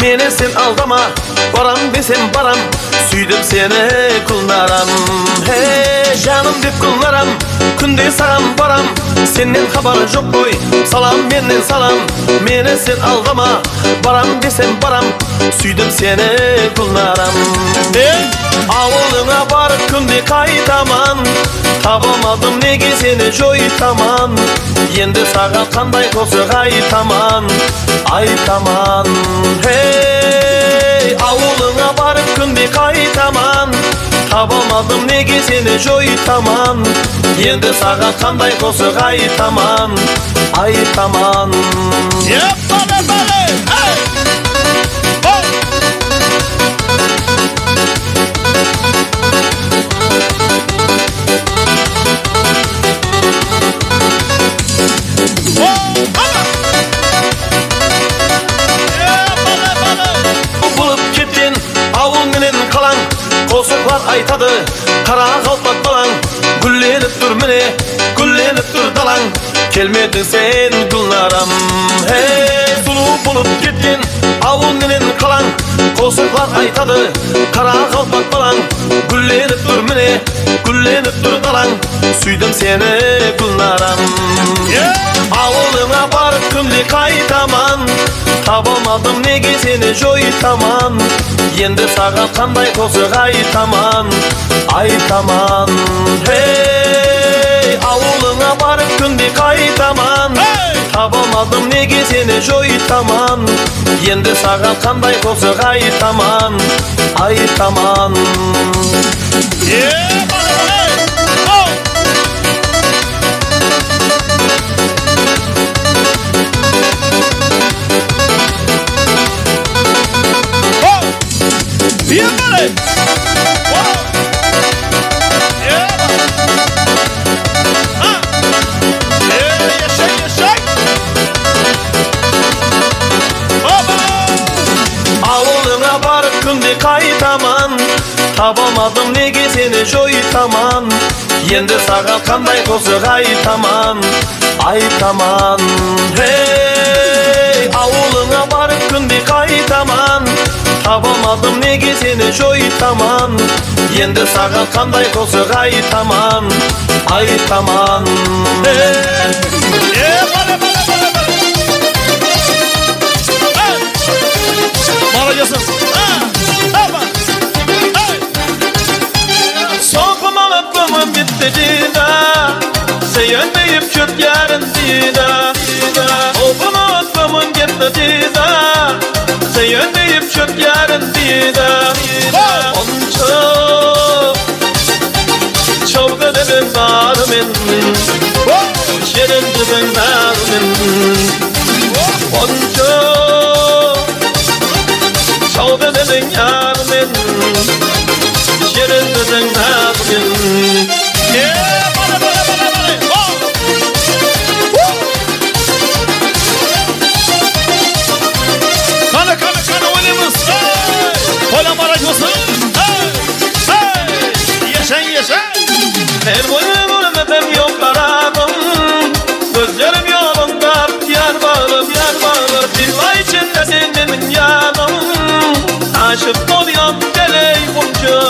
Meni sen aldama, baram besen baram. Süydüm seni kunlaram. Hey canım dip kunlaram, kunde saram baram. Senden haber yok koy, salam benden salam. Meni sen aldama, baram besen baram. Süydüm seni kunlaram. Hey avuluna barıp kunde kaytaman. Tabamadım nege seni joytaman. Endi sağa kanday ko'sa aytaman, aytaman. Hey avuluna barıp kunde kaytaman. Tabamadım nege seni joytaman. Endi sağa kanday ko'sa aytaman, aytaman. Yep, bale bale. Hey. Bulup gittin avul menen kalan. Ko'suklar aytadı kara kalpak balan. Güllenip dur mene, güllenip dur dalan. Kelmedin sen gulnaram. Hey sulu bulup gittin avul menen kalan. To'siqlar aytadi, qara qalpoq balang, gullenib tur mine, gullenib tur dalang, suydim seni gulnaram. Avulingga borib kunlik qaytaman, tabamadım nega seni joyitaman. Endi sağa qanday to'siq aytaman, aytaman. Hey, avulingga borib kunlik qaytaman, tabamadım nega seni joyitaman. Endi sağa qanday to'siq aytaman, aytaman. Avulingga borib kunlik qaytaman, tabamadım nega seni joyitaman. Endi sağa qanday to'siq aytaman, aytaman. Hey, avulingga borib kunlik qaytaman, tabamadım nega seni joyitaman. Endi sağa qanday to'siq aytaman, aytaman. Soğumam öpümüm gitti dida, seyenmeyip çöp yarın dida. Soğumam öpümüm gitti dida, seyenmeyip çöp yarın dida. Onca çavga dedin zarmin, şerin dedin zarmin. Onca çavga dedin yarmin, şerin dedin zarmin. Kana oynayımız. Kola maraj olsun. Yaşa. Her boyum ölmeden yoklaramım. Gözlerim yolunda yar bağır. Dilva içinde senin yanım. Aşık oluyorum deley bunca.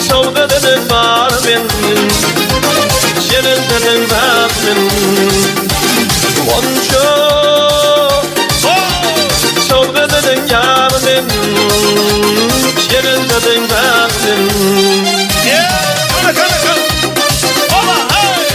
Şavda dedin var benim, şerin dedin var benim. Onca şavda dedin yar benim, şerin dedin var benim. Kana ola hey.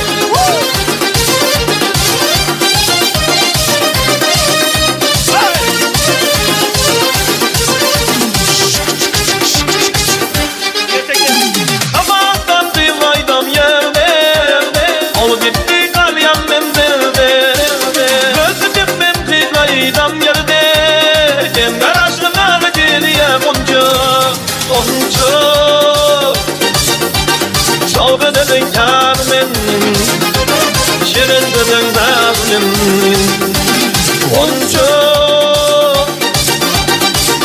Şavga dedin yar benim, şirin dedin benim. Onca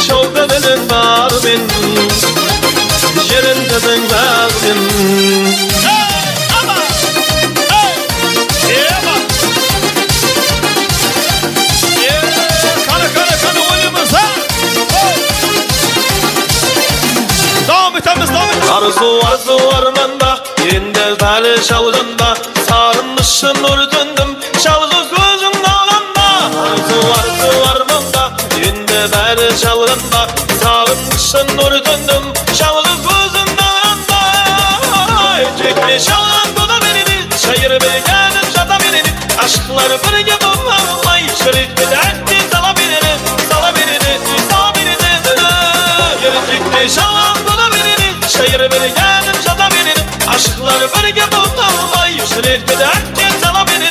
şavga dedin var benim, şirin dedin benim. Kana oynayımız ha. Devam et. Arzu armanda, yerinde dali şavlanda, sarılmışsın nur döndüm, şavluz gözün dağlanda. Arzu armanda, yerinde dali şavlanda, sarılmışsın nur döndüm, şavluz gözün dağlanda. Çekme şavlanda da beni, şair beğeni şata beni, aşklar birge bulmay, şerik bir dertli sala beni. Çekme şavlanda da beni, şair beğeni şata beni, aşklar birge bulmay, şerik bir dertli sala beni.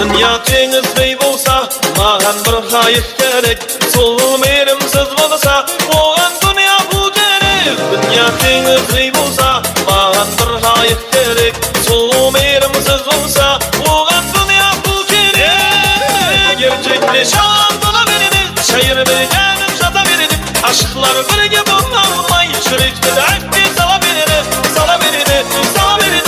Dünya tengizday bolsa, mağan bir hayat gerek. Sol merimsiz bolsa, oğan dünya bu gerek. Hayatınız bulsa, bana bir layık gerek. Sulu merimsiz olsa, oğan dünya bu gerek. Gerçekte şan bana verin, şehir bilgenin şata verin. Aşklar birge bulmay, şirikte de akbi sala verin, sala verin, sala verin.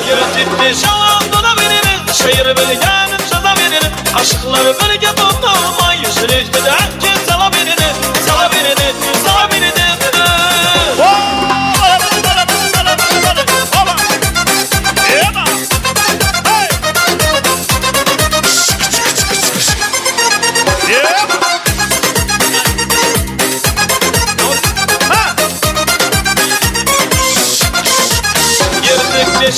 Gerçekte şan bana verin, şehir bilgenin şata verin. Aşklar birge bulmay, şirikte de akbi sala verin, sala verin, sala verin.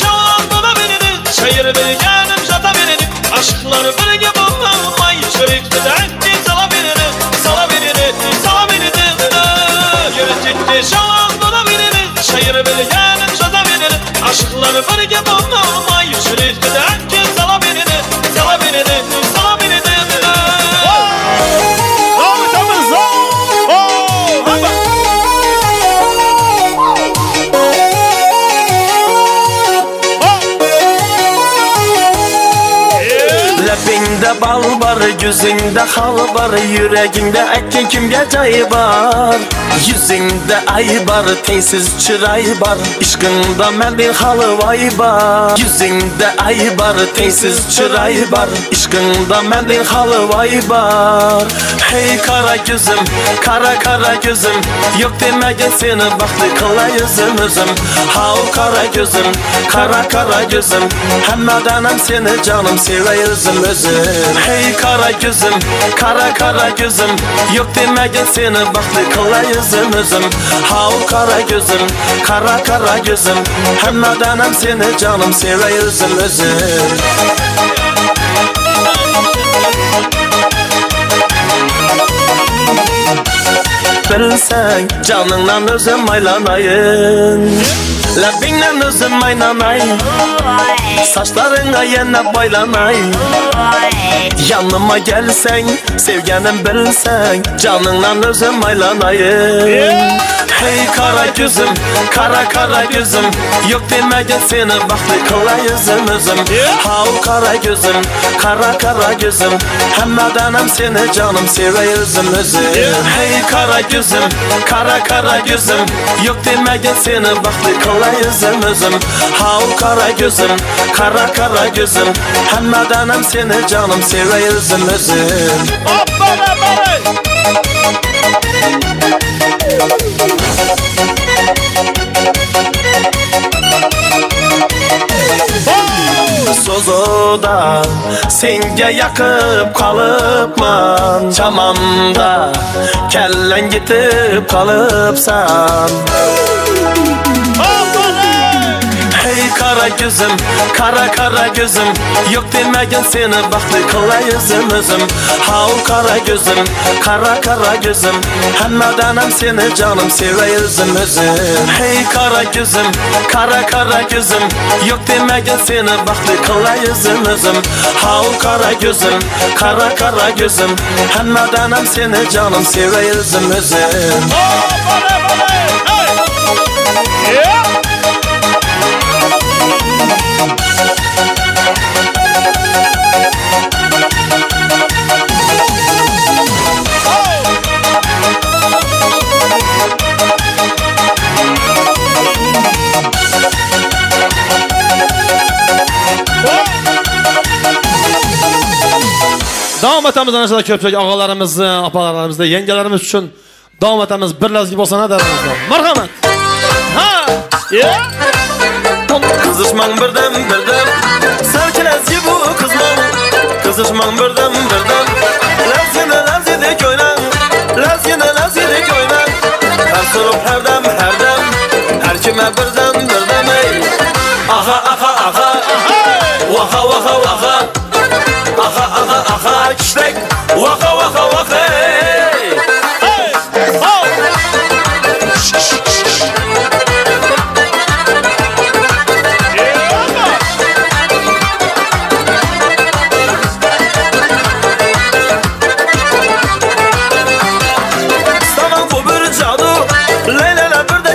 Şan bana verin, şehir bilgenin şata verin. Aşklar birge bulmay, şirikte de akbi sala verin, sala verin, sala verin. Gerçekte şan bana verin, şehir bilgenin şata verin. Aşklar birge bulmay, şirikte de akbi sala verin, sala verin, sala verin. Lapingde bal var, yüzünde hal var, yüreğinde etken kimge cay var. Yüzünde ay var, tensiz çıray var, işkında mendil halı vay var. Yüzünde ay var, tensiz çıray var, işkında mendil halı vay var. Hey kara gözüm, kara kara gözüm, yok demegen seni baktı kıla yüzüm özüm. Hav kara gözüm, kara kara gözüm, hemmedenem seni canım sever yüzüm özüm. Hey kara gözüm, kara kara gözüm, yok demegen seni baktı kıla yüzüm özüm. Hav kara gözüm, kara kara gözüm, hemmedenem seni canım sever yüzüm özüm. Bilsen canından özüm aylanayın, Labingden özüm aynanay, saçlarına yine baylanay. Yanıma gelsen, sevgenim bilsen, canından özüm aylanayın. Hey kara gözüm, kara kara gözüm, yok demegen seni baktı kıla yüzüm özüm. Hav kara gözüm, kara kara gözüm, hemmedenem seni canım sever yüzüm özüm. Hey kara gözüm, kara kara gözüm, yok demegen seni baktı kıla yüzüm özüm. Hav kara gözüm, kara kara gözüm, hemmedenem seni canım sever yüzüm özüm. Hoppala bala. Sozoda senge yakıp kalıpman, çamanda kellen gitip kalıpsan. Hey kara gözüm, kara kara gözüm, yok demegen seni baktı kıla yüzüm özüm. Hav kara gözüm, kara kara gözüm, hemmedenem seni canım sever yüzüm özüm. Hey kara gözüm, kara kara gözüm, yok demegen seni baktı kıla yüzüm özüm. Hav kara gözüm, kara kara gözüm, hemmedenem seni canım sever yüzüm özüm. Davam etamiz ana şunda köpçük ağalarımızı, apalarımızı, yengelerimiz için davam etamiz bir lazgi bolsa ne derimizde. Marhamat. Ha! Ya! Kızışman birden birden, serkelezgi bu kızman. Kızışman birden birden, lazgide oynan, lazgide oynan. Her sorup her dem, her kime birden birden ey. Aha aha aha, vaha vaha vaha. Aha aha aha kişlek, vaha vaha vaha ey. Sana bu bir cadu, leylele bir de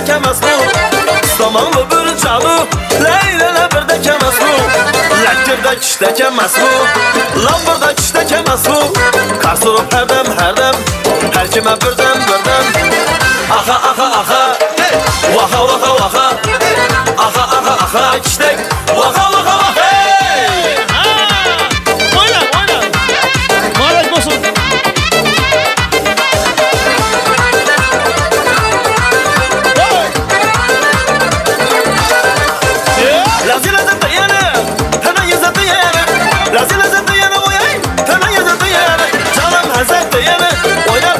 Zamanlı bir cadı Leylele bir de kemes bu Lekirde kişte kemes bu Lambırda kişte kemes bu Karsurup her dem Her kime birden Aha aha aha Vaka vaka vaka Aha aha aha kiştek Vaka vaka vaka Oyna Marek olsun.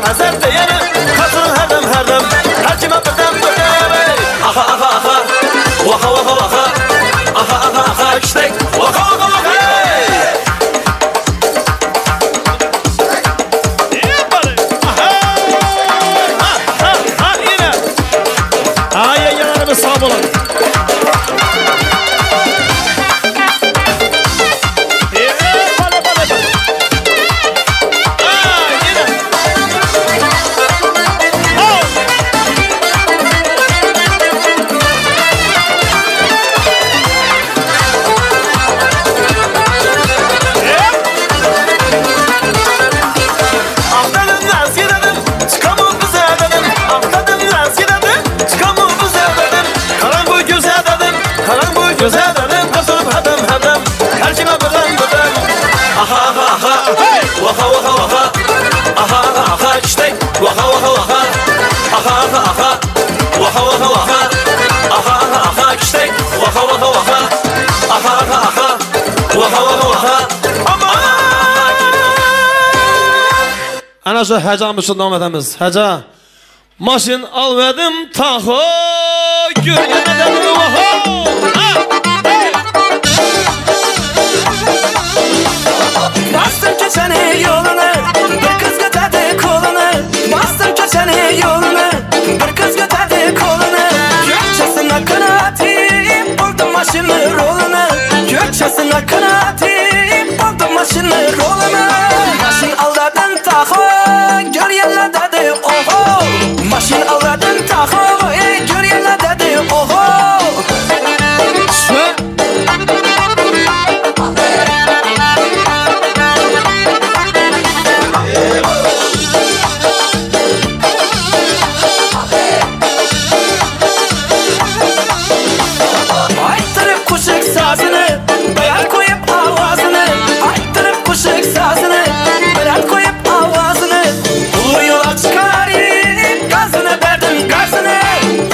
Hazır değeri Katılın her dem Her kime birden Aha aha aha Vaka vaka vaka Aha aha aha işte Vaka vaka vaka Yine yengelerimiz sağ olun. Ana şu həcamız üçün davam edəmiz. Həcə. Maşin alvedim taho. Gürgənədən oho. Bastım keçəni yolunu, bir kız götürdü kolunu. Bastım keçəni yolunu, bir kız götürdü kolunu. Gökçesine kanatayım, buldum maşını rolunu. Gökçesine kanatayım, buldum maşını rolunu. Maşin aldadın taho, gör yerle dedi oho. Maşin aldadın taho, gör yerle dedi oho. Aytırıp kuşuk sazını, beyaz koyup avazını. Aytırıp kuşuk sazını, beyaz koyup avazını. Ulu yola çıkarayım, gazını verdim gazını.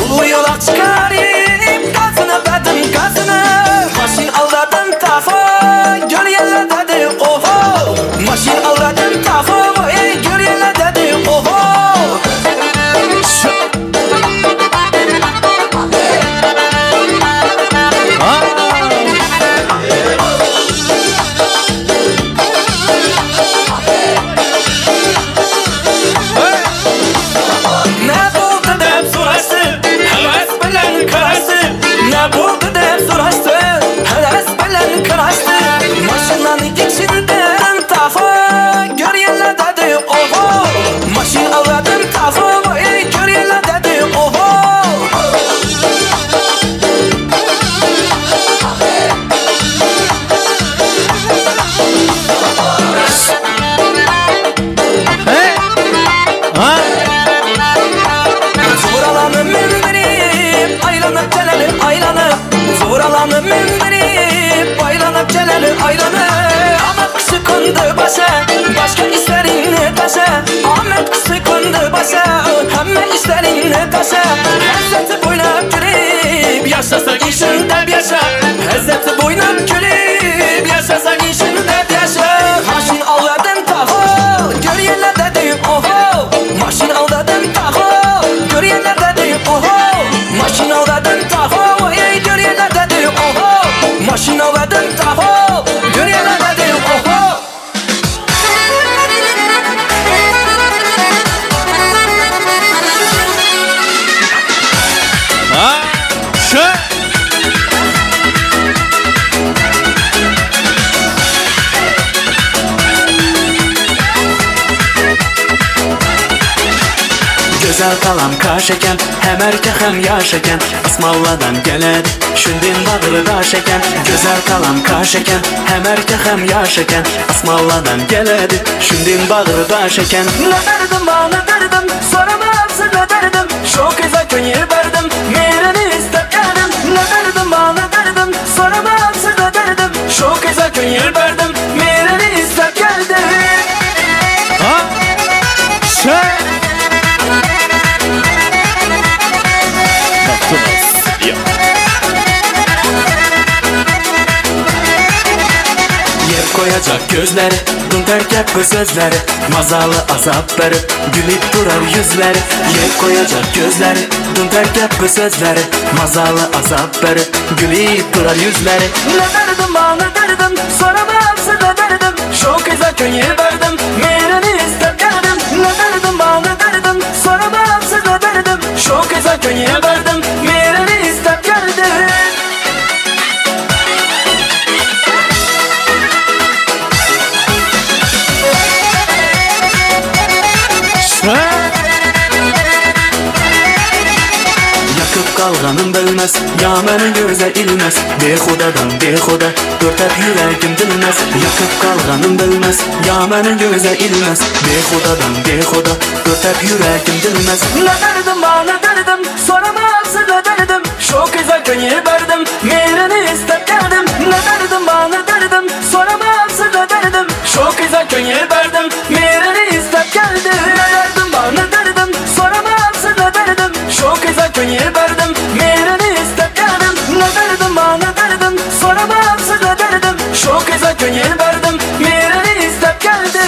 Ulu yola çıkarayım, gazını verdim gazını. Maşin aldadım taho, gör yerle dedi oho. Maşin aldadım taho, gör yerle dedi oho. Ne buldu dep sorası, heves bilen karası. Ne buldu dep sorası, heves bilen karası. Maşinanın içinden taho, gör yerle dedi oho. Maşin aldadım taho, gör yerle dedi oho. Zoralanı mindirip aylanıp celali aylanı. Zoralanı mindirip aylanıp celali aylanı. Ahmet kışı kondu başa, başka işlerini taşa. Ahmet kışı kondu başa, hemme işlerini taşa. Hezzeti boynap gülüp yaşasak işinde yaşa. Hezzeti boynap gülüp yaşasak işinde yaşa. Maşin aldadım taho, gör yerle dedi oho. Maşin aldadım taho, gör yerle dedi oho. Maşin aldadım taho, gör yerle dedi oho. Maşin aldadım taho, gör yerle dedi oho. Güzel kalan kaş eken, hem erkek hem yaş eken, Asmalladan geledi, şündin bağrı daş eken. Güzel kalan kaş eken, hem erkek hem yaş eken, Asmalladan geledi, şündin bağrı daş eken. Ne derdim bana derdim, soramam size derdim, şu kıza köyü verdim, mirini istep geldim. Ne derdim bana derdim, soramam size derdim, şu kıza köyü verdim, mirini istep geldim. Ha? Sen? Yer koyacak gözleri, dün terk bu sözleri, mazalı azap verip gülüp durar yüzleri. Yer koyacak gözleri, dün terk bu sözleri, mazalı azap verip gülüp durar yüzleri. Ne derdim bana derdim, soramam size derdim, şu kıza köyü verdim, mirini istep geldim. Ne derdim bana derdim, soramam size derdim, şu kıza köyü verdim, mirini istep geldim. Yakıp kalganım bölmez, yağmanın göze ilmez, behudadan behuda, dörtep yüreğim dinmez. Yakıp kalganım bölmez, yağmanın göze ilmez, behudadan behuda, dörtep yüreğim dinmez. Ne derdim bana derdim, soramam size derdim, şu kıza köyü verdim, mirini istep geldim. Ne derdim bana derdim, soramam size derdim, şu kıza köyü verdim, mirini istep geldim. Ne derdim bana derdim, soramam size derdim, şu kıza köyü verdim, mirini istep geldim. Ne derdim bana derdim, soramam size derdim, şu kıza köyü verdim, mirini istep geldim.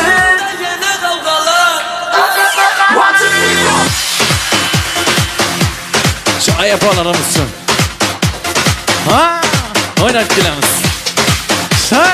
Çay yapalarımızsın. Ha? Oynat gülemiz. Sen?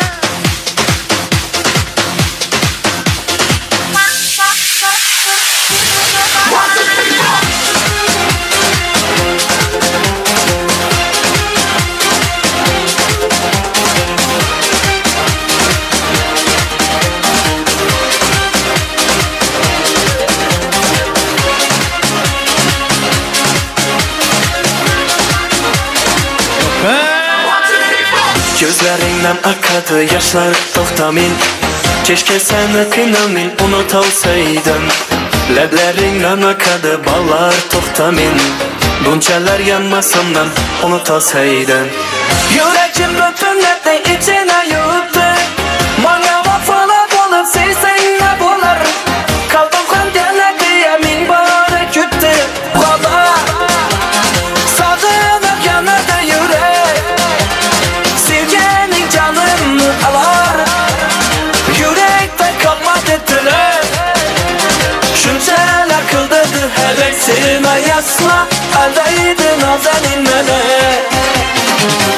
Gözlerinden akadı yaşlar toxtamin, keşke seni kıynamin unut olsaydım. Leblerinden akadı ballar toxtamin, bunçalar yanmasından unut olsaydım. Yüreğim bütün etti içine yuttu, bana vafalar olup sevsen ne bular. Kaldım kandene diyemin bari küttü, baba sağınıp yanadı yürek. Sevgenin canını alar, yürekte kalmadı diler. Şunçalar kıldıdı hevesime yasla, eldeydin nazenin mele.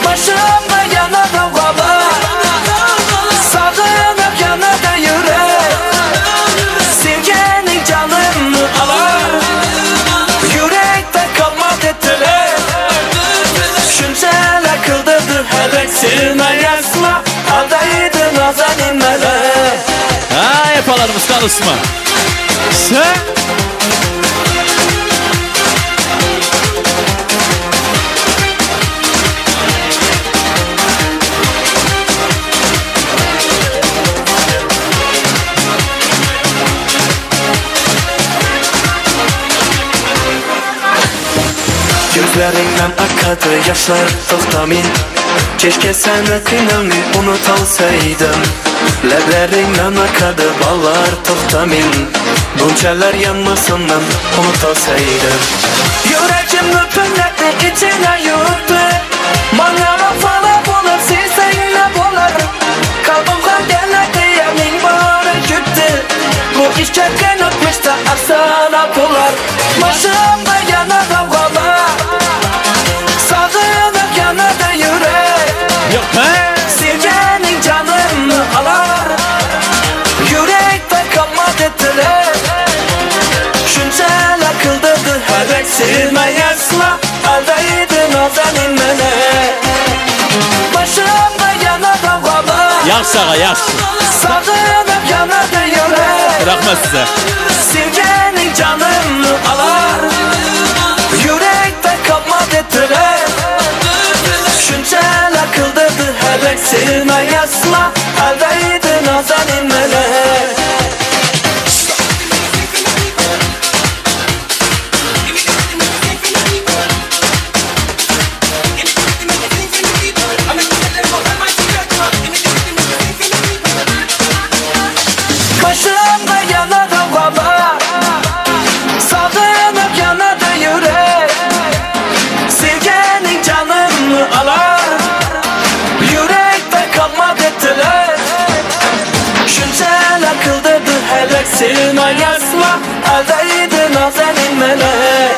Başımda yanadı baba, sağınıp yanadı yürek. Sevgenin canını alar, yürekte kalmadı diler. Şunçalar kıldıdı hevesime yasla, eldeydin nazenin mele. Ha yapalarımız kalısma. Sen? Gözlerinden akadı yaşlar toxtamin, keşke seni kıynamin unut olsaydım. Leblerinden akadı ballar toxtamin, bunçalar yanmasından unut olsaydım. Yüreğim bütün etti içine yuttu, bana vafalar bulup sevsen ne bular. Kalbim kandene diyemin bari küttü, bu iş çeken ötmüş de afsana bular. Başımda yanadı baba, sağınıp yanadı yürek. Sevgenin canını alar, yürekte kalmadı diler. Şunçalar kıldırdı hevesime yasla, eldeydin nazenin mele. Başımda yanadı baba, Yaz sağa yaz. sağınıp yanadı yürek. Rahmet size. Sevgenin canımı alar Yürekte kalmadı tüler Şunçel akıldadı hele sevme yasla Eldeydi nazanin melek Başımda yanadı baba Sağlanıp yanadı yürek Sevgenin canımı alar Yürekte kalmadı tüler Şunçel akıldadı hele sevme yasla Eldeydi nazenin melek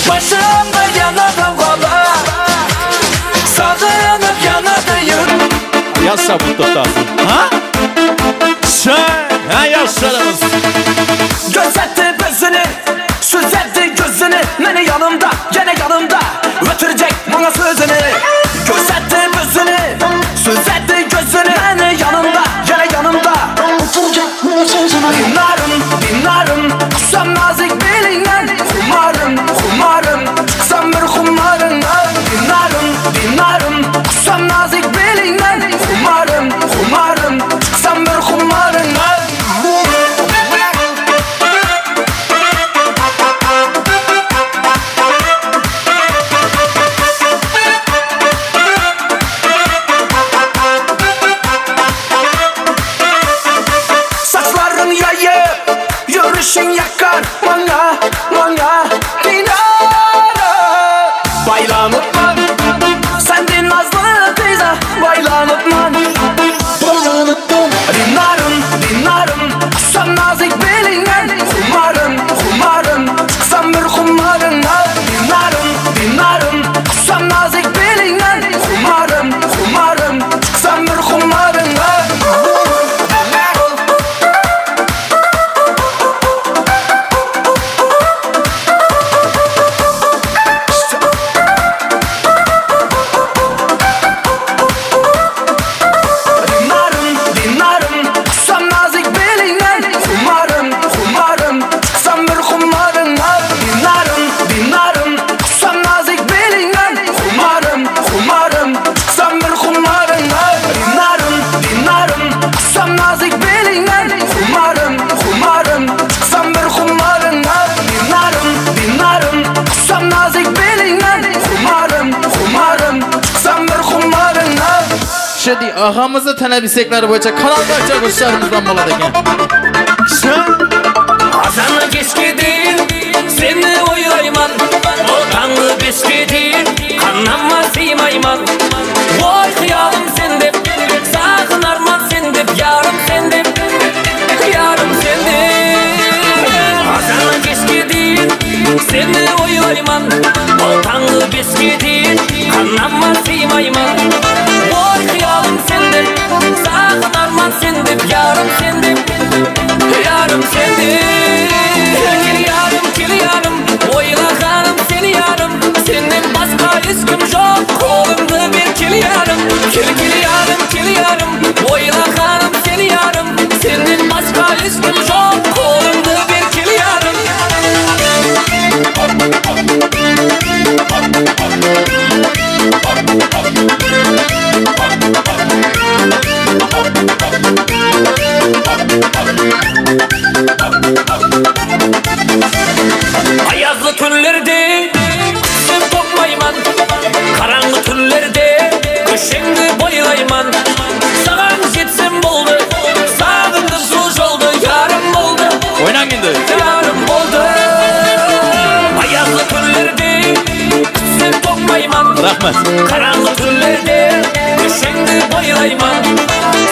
Başımda yanadı baba Sağlanıp yanadı yürek Yassa bu tutasın. Ha? Sen ha yaşlarımız. Gözetti bezini, süzetti gözünü Meni yanımda, gene yanımda Ötürecek bana sözünü Gözetti bezini, süzetti gözünü Meni yanımda, gene yanımda Ötürecek bana sözünü Dinarım, kusam nazik belingen Kumarım, çıksam bir kumarına Dinarım, kusam nazik belingen Kumarım, çıksam bir kumarına Saçların yayıp, yürüyüşün yakar Bana, dinara Baylanıpman, sendin nazlı teyze Baylanıpman Dinarım, kusam nazik belingen Kumarım, çıksam bir kumarına Dinarım, kusam nazik belingen Kumarım, çıksam bir kumarına Dinarım, kusam nazik belingen Kumarım, çıksam bir kumarına Dinarım, kusam nazik belingen Kumarım, çıksam bir kumarına Dinarım, kusam nazik belingen Kumarım, çıksam bir kumarına Dinarım, kusam nazik belingen Kumarım, çıksam bir kumarına Şimdi ağamızı telebisekleri boyunca kanalda açar kuşlarımızdan boladı eken. Azanı geçkedin, seni oylayman Otanı beskedin, kanama sıymayman Oy kıyalım sendip, sakın arman sendip Yarım sendip, Azanı geçkedin, seni oylayman Otanı beskedin, kanama sıymayman Oy kıyalım sendip, sakın arman sendip Yarım sendip Kil yarım, oylağanım seni yarım Senin başka iskim yok, kolumda bir kil yarım Kil yarım, oylağanım seni yarım Senin başka iskim yok, kolumda bir kil yarım Ayazlı tünlerde sen topmayman Karanlık tünlerde köşeğini boylayman Sağan jetsin boldu Sağındım suç oldu Yarım oldu Oynan gindi Yarım oldu Ayazlı tünlerde sen topmayman Rahmet Karanlık tünlerde köşeğini boylayman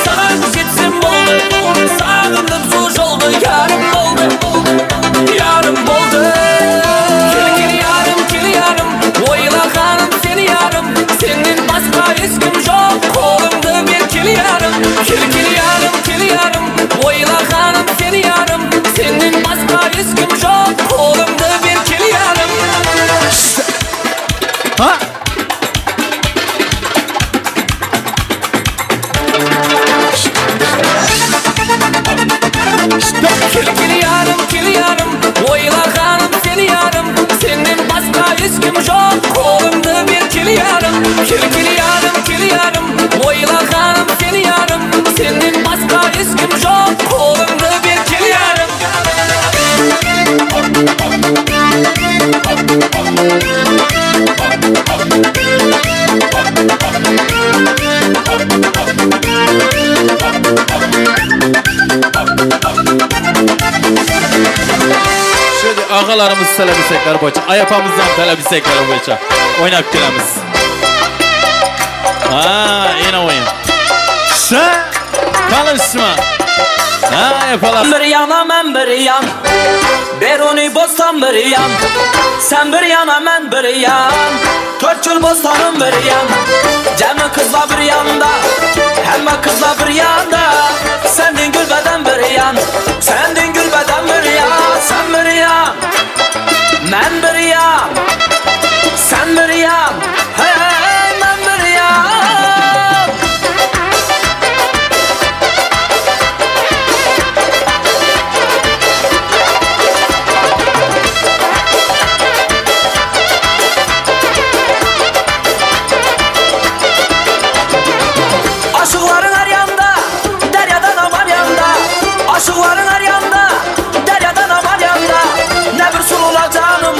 Sağan jetsin boldu Sağındım suç oldu Yarım oldu Yarım oldu Kil yarım, oylağanım seni yarım Senin başka iskim yok, kolumda bir kil yarım Kil yarım, oylağanım seni yarım Senin başka iskim yok, kolumda bir kil yarım Ha? Oylaganim seni yarım, senden başka hiç kim yok. Kolumda bir kil yarım, kil yarım, kil yarım. Oylaganim seni yarım, senden başka hiç kim yok. Kolumda bir kil yarım. Şöyle ağalarımız talep istekleri boyunca, ayapamızdan talep istekleri boyunca oynayıp gelemiz. Yine oyun. Sen konuşma. Yapalar. Bir yana ben bir yan, Beroni bostan bir yan. Sen bir yana ben bir yan, 4 yıl bostanım bir yan. Cemi kızla bir yanda, hemme kızla bir yanda. Sendin gül beden bir yan, sendin gül beden bir yan. Sen bir yan, ben bir yan, sen bir yan, hey ben bir yan. Aşıkların her yanda, deryadan aman yanda. Aşıkların her yanda, deryadan aman yanda. Ne bir sulula canım,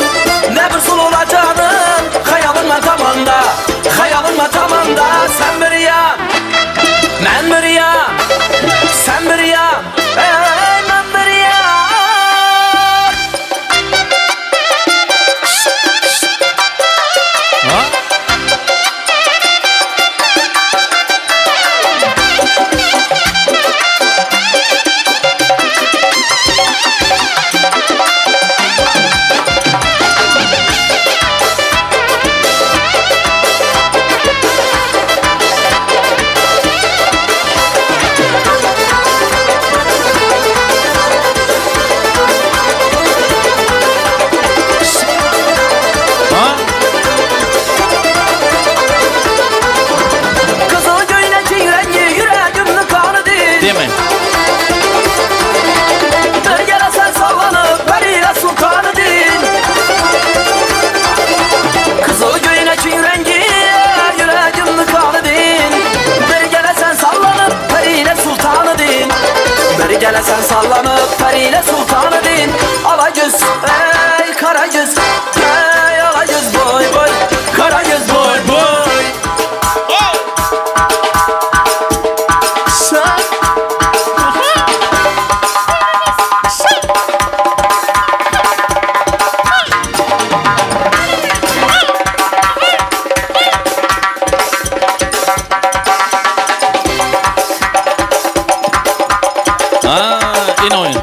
ne bir sulula canım. Hayalın matamanda, hayalın matamanda. Sen bir yan, ben bir yan, sen bir yan, ben bir yan. Gele sen sallanıp periyle sultanı din. Alacız ey karacız, ey alacız boy boy, karacız boy boy. Yine oyun.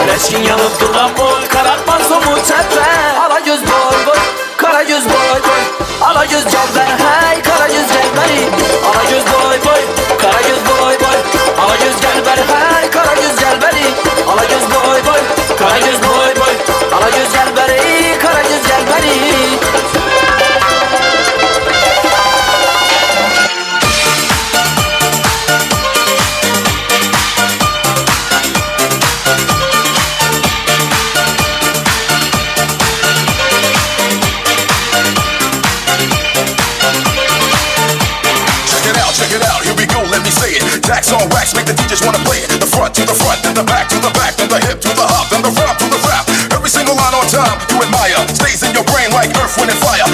Reşkin yanıp duran boy, karartmaz omuz çepe. Alacız boy boy, karacız boy boy. Alacız canlar hey, karacız gel beri. Alacız boy boy, karacız boy boy. Alacız gel beri hey, karacız gel beri. Alacız boy boy, karacız boy boy. Alacız gel beri, karacız gel beri. Jacks on wax, make the DJs wanna play it. The front to the front, then the back to the back, then the hip to the hop, then the rap to the rap. Every single line on time, you admire. Stays in your brain like earth, wind, and fire.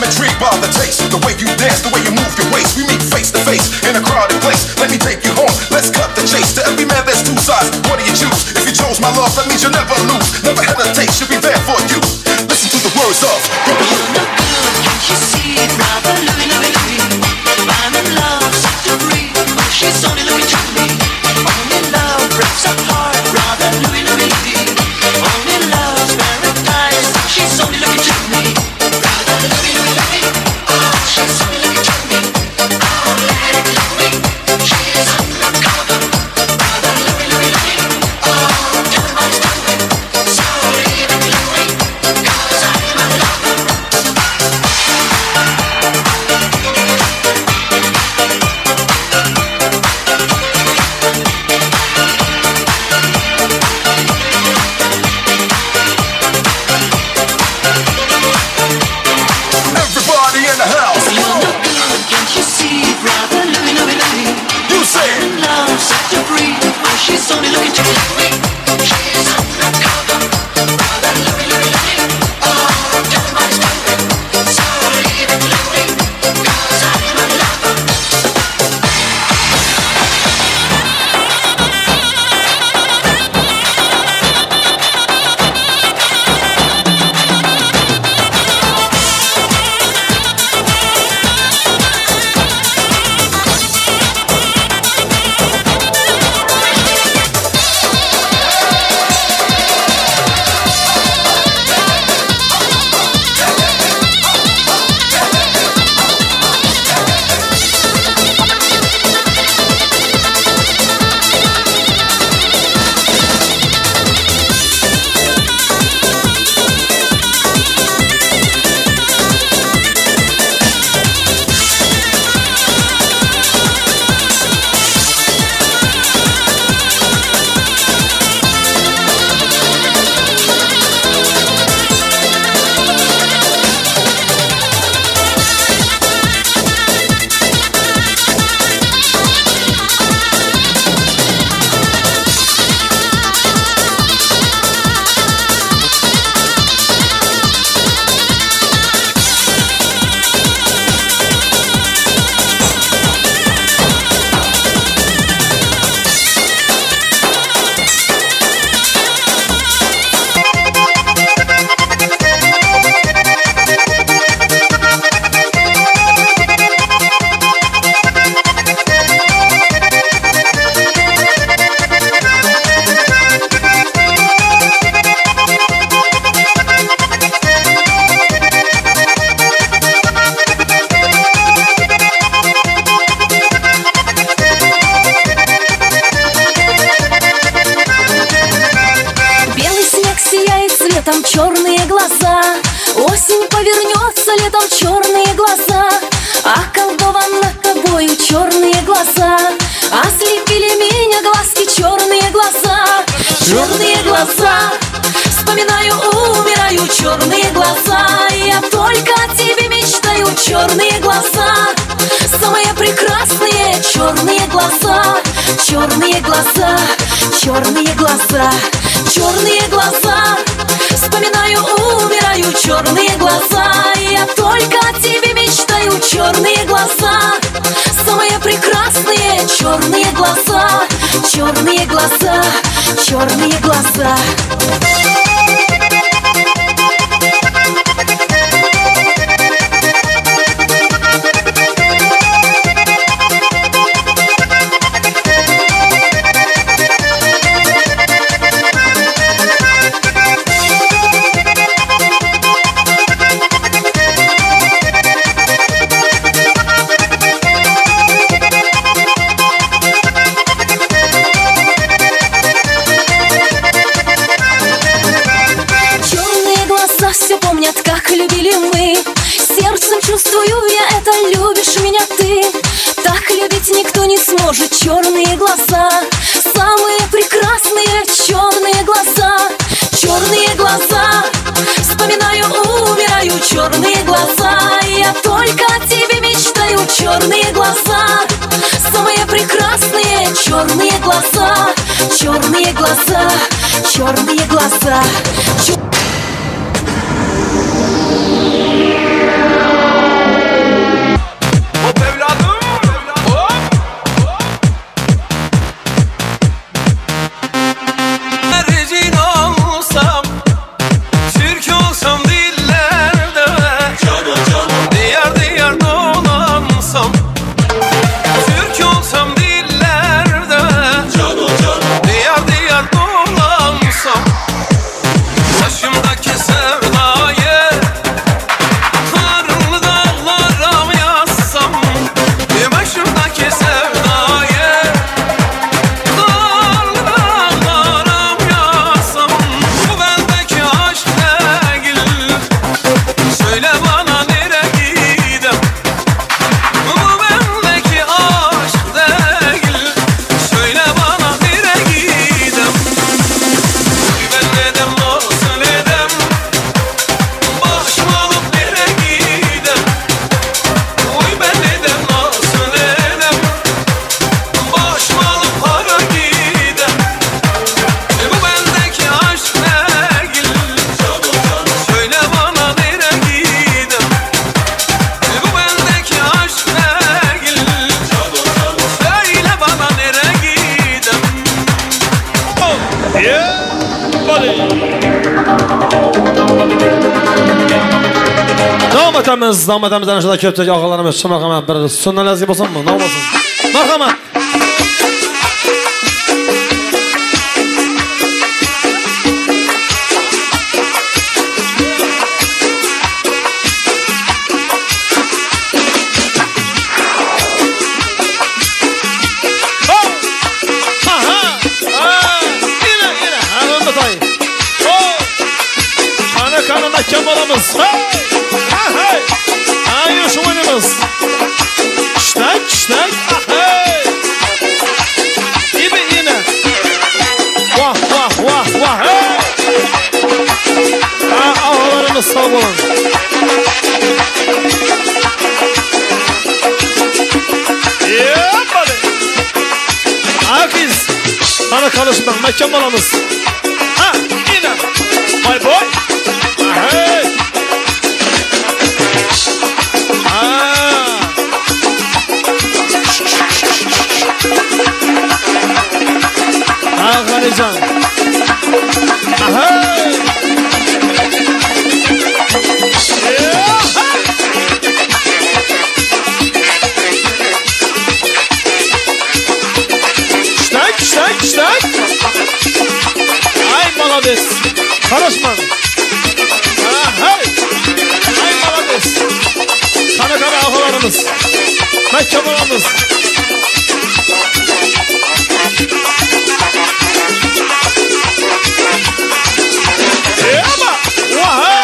I'm intrigued by the taste, the way you dance, the way you move your waist. We meet face to face in a crowded place. Let me take you home, let's cut the chase. To every man there's two sides, what do you choose? If you chose my love, that means you'll never lose. Never hesitate, she'll be there for you. Listen to the words of You're no good, can't you see it, brother? Louie, Louie, Louie. I'm in love, set to breathe. Oh, she's only looking to me. Only love breaks our heart, brother. Louie, Louie, Louie. Only love's paradise. She's only looking to me. Brother, Louie, Louie, Louie. Oh, she's only looking to me. Oh, let it Louie. She's undercover. Brother, Louie, Louie, Louie. Oh, tell me what it's doing. So leave it, Louie. 'Cause I'm a lover. everybody in the house. You're no good, can't you see, brother? Louie, Louie, Louie. You say I'm in love, set to breathe. Oh, she's only looking to me. She's undercover. Brother, Louie, Louie, Louie. Oh, tell me what it's doing. So leave it, Louie. 'Cause I'm a lover. Белый снег сияет светом, черные глаза. Осень повернется летом, черные глаза. Околдована тобою черные глаза. Ослепили меня глазки, черные глаза. Черные глаза. Вспоминаю, умираю, черные глаза. Я только о тебе мечтаю, черные глаза. Самые прекрасные черные глаза. Черные глаза, черные глаза, черные глаза. Вспоминаю, умираю, черные глаза. Я только о тебе мечтаю, черные глаза. Самые прекрасные черные глаза. Черные глаза, черные глаза. Чувствую я это, любишь меня ты. Так любить никто не сможет. Черные глаза, самые прекрасные черные глаза. Черные глаза, вспоминаю, умираю, черные глаза. Я только о тебе мечтаю, черные глаза. Самые прекрасные черные глаза. Черные глаза, черные глаза. Davom etamiz ana shunda ko'pchilik og'alarimiz uchun marhamat bir sunnalazga bo'lsinmi? Nima bo'lsin? Marhamat. Kim olamiz? Hey! Ayyo şu oynamız. Ştak. Hey! İbi yine. Vah. Hey! Ağalarımız sağ olun. Yapmadı. Akiz. Bana kalışmak. Mekan olamız. Ha, yine. My boy. Hey! Ghanican. Hey! Ştak. Ay молодец. Karışma. Hey! Ay молодец. Kana ağalarımız. Mekkebalarımız. Vah. Hey!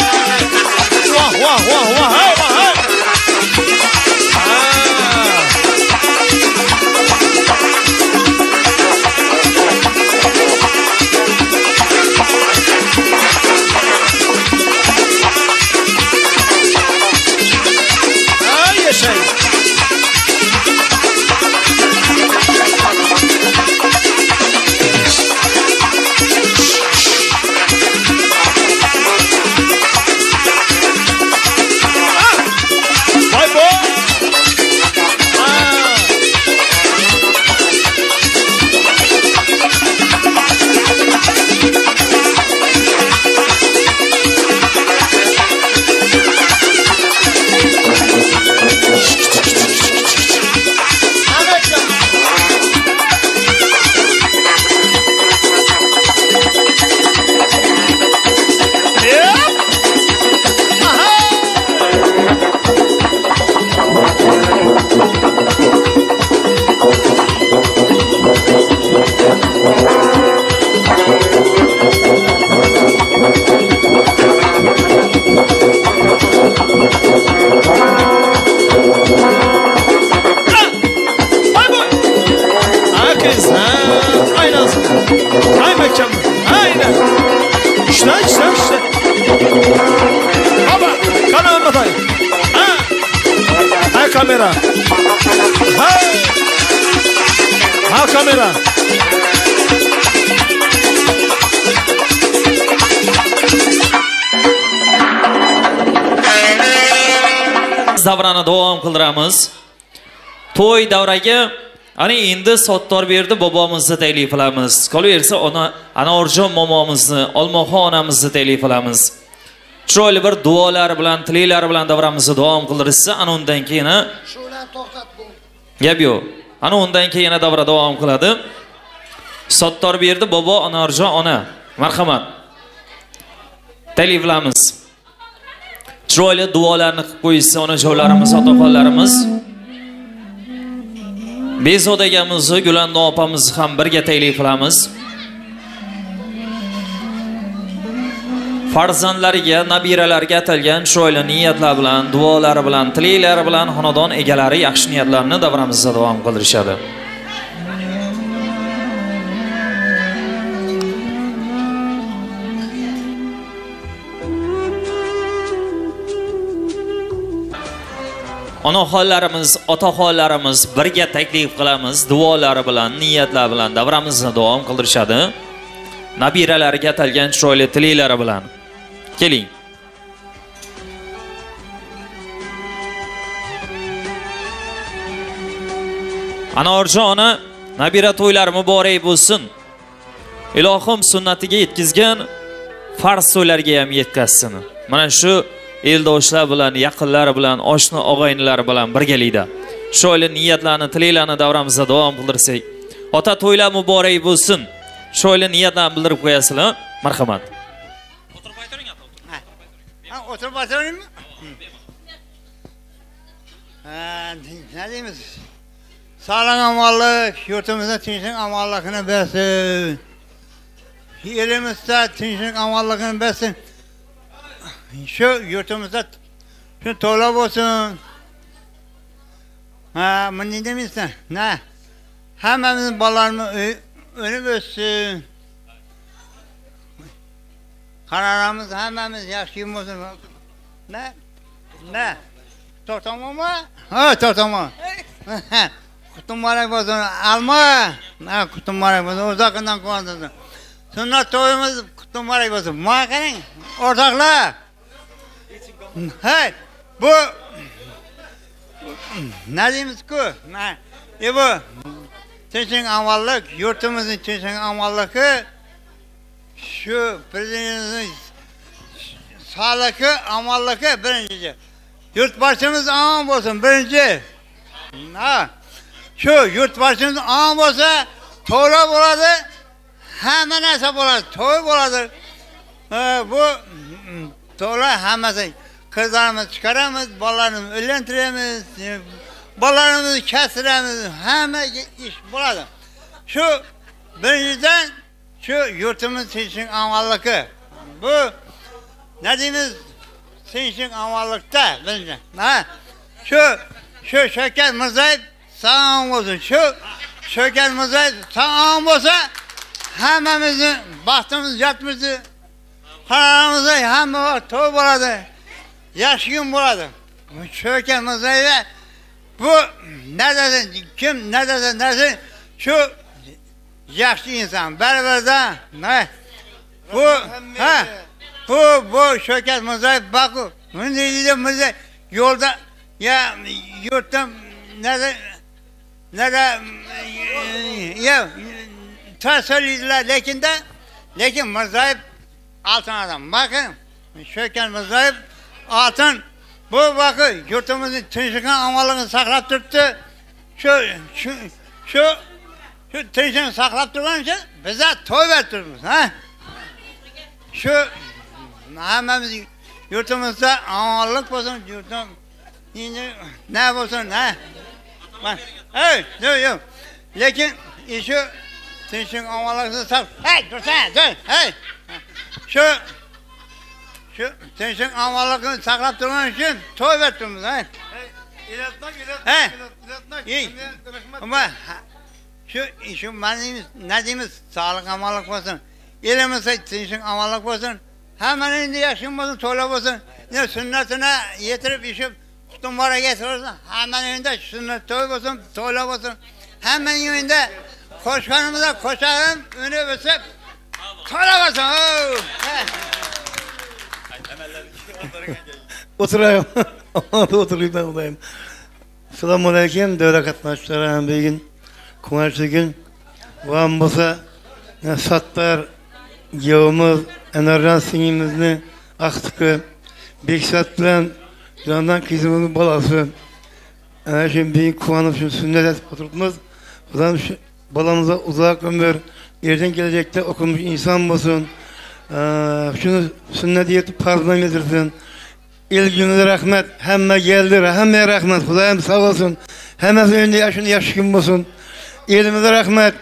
Kamera. Hey! Ha kamera. Davrani davom qildiramiz. To'y davraga ana endi Sottor berdi bobomizni taklif qilamiz. Qolaversa Anorjon momomizni, Olmaxon onamizni taklif qilamiz. Chiroyli bir duolar bilan, tilaklar bilan davramizni davom qildirsa, ana undan keyin shular to'xtat bu. Gap yo'q. Ana undan keyin davra davom qiladi. Sottor berdi bobo, Anorjon ona. Marhamat. Taklif qilamiz. Chiroyli duolarni qilib qo'yishsa onajonlarimiz, otaxonlarimiz. Bezod akamizni, Gulanda opamizni ham birga taklif qilamiz. Farzandlariga, nabiralarga atalgan chiroyli niyatlar bilan, duolari bilan, tilaklari bilan xonadon egalari yaxshi niyatlarni davramizda davom qildirishadi. Onaxonlarimiz, otaxonlarimiz birga taklif qilamiz, duolari bilan, niyatlar bilan davramizni davom qildirishadi. Nabiralarga atalgan chiroyli tilaklari bilan. Keling. Anorjon ona, nabira to'ylari muborak bo'lsin. Ilohim sunnatiga yetkazgan farz to'ylarga ham yetkazsin. Mana shu eldoshlar bilan, yaqinlar bilan, oshna og'aynilar bilan birgalikda shu oila niyatlarni, tilaklarni davramizda davom qildirsak, ota to'ylar muborak bo'lsin. Shu oila niyatlarni bildirib qo'yasizlar. Marhamat. Oturib o'tiraymi? Ne deymiz? Sağlam amallık, yurtumuzda tinchlik amallıkını bersin. Elimizde tinchlik amallıkını bersin. Şu yurtumuzda şu to'lab olsun. Bunu ne demişsin? Ne? Hammamizin balalarımız önüp ötsün. Kararımız hammamiz yaxshi bo'lsin. Ne? Ne? Tortama mı? Ha, tortama. Kutum muborak bo'lsin. Alma. Ha, kutum muborak bo'lsin. Uzoqdan quvontirsin. Sunnat to'yimiz kutum muborak bo'lsin. Mana qarang, o'rtoqlar. Hey, bu ne deymiz-ku? Bu tinchlik amallik, yurtimizning tinchlik amalligi şu prezidentimizning sağlıkı, amalligi birinchi. Yurtboshimiz omon bo'lsin birinchi. Ha. Şu yurtboshimiz omon bo'lsa, to'g'ri bo'ladi. Hamma narsa bo'ladi, to'y bo'ladi. Bu to'g'ri hammasi qizlarimiz chiqaramiz, bolalarimizni uylantiramiz, bolalarimizni kastiramiz, hamma ish bo'ladi. Shu birinchidan şu yurtimiz tinchlik amalligi. Bu ne deymiz? Tinchlik amallikda birinchi. Ha? Şu Shavkat Mirziyoyev sog' bo'lsin. Şu Shavkat Mirziyoyev sog' bo'lsa, hammamizni baxtimiz yotmizdi. Qarorimizni hamma to'y bo'ladi. Yaxshi kun bo'ladi. Shavkat Mirziyoyev bu ne dedi? Kim ne dedi? Şu yaxshi inson. Baribirda, ne? Bu Shavkat Mirziyoyev Baku. Bunday deydi, yo'lda ya yurtdan ya tasirlidilar, lekin Mirziyoyev altın adam. Bakın, Shavkat Mirziyoyev altın. Bu bakın yurtimizning tinchlik amalligini saqlab turibdi. Şu tinchlikni saqlab turgan uchun bizlar to'y berib turibmiz, ha? Şu hammamiz yurtimizda amonlik bo'lsin, yurtim ne bo'lsin, ha? Hey, yo'q. Lekin shu tinchlik amonlikni saqlab, hey, dur, hey. Şu tinchlik amonlikni saqlab turgan uchun to'y berib turibmiz, ha? Şu ne deyimiz? Sağlık amallik bo'lsin. Elimizde tinchlik amallik bo'lsin. Hammaning endi yaxshi bo'lsin, to'lab bo'lsin. Ne sunnatini yetirib ishib, qutum muborak yetirsin. Hammaning endi sunnat to'y bo'lsin, to'lab bo'lsin. Hammaning endi qo'shganimizda qo'shag'im uni o'sib, to'lab bo'lsin. Oturayım. Oturayım ben buradayım. Selamun Aleyküm. Devlet katnaşçıları hem bilgin. Kumaşlı gün. Vam olsa sattar yavımız, enerjan sinimizni aktıkı. Beksat bilen candan kızımızın balası. Şimdi bir kuvanıp şu sünnet etip oturtmaz. Balamıza uzak ömür. Yerden gelecekte okumuş insan olsun. Şunu sünnet yetip farzdan getirsin. İlginize rahmet, hemme geldi, hemme rahmet, Kudayım sağ olsun. Hemmesi önünde yaşını yaşkın olsun. Elimize rahmet,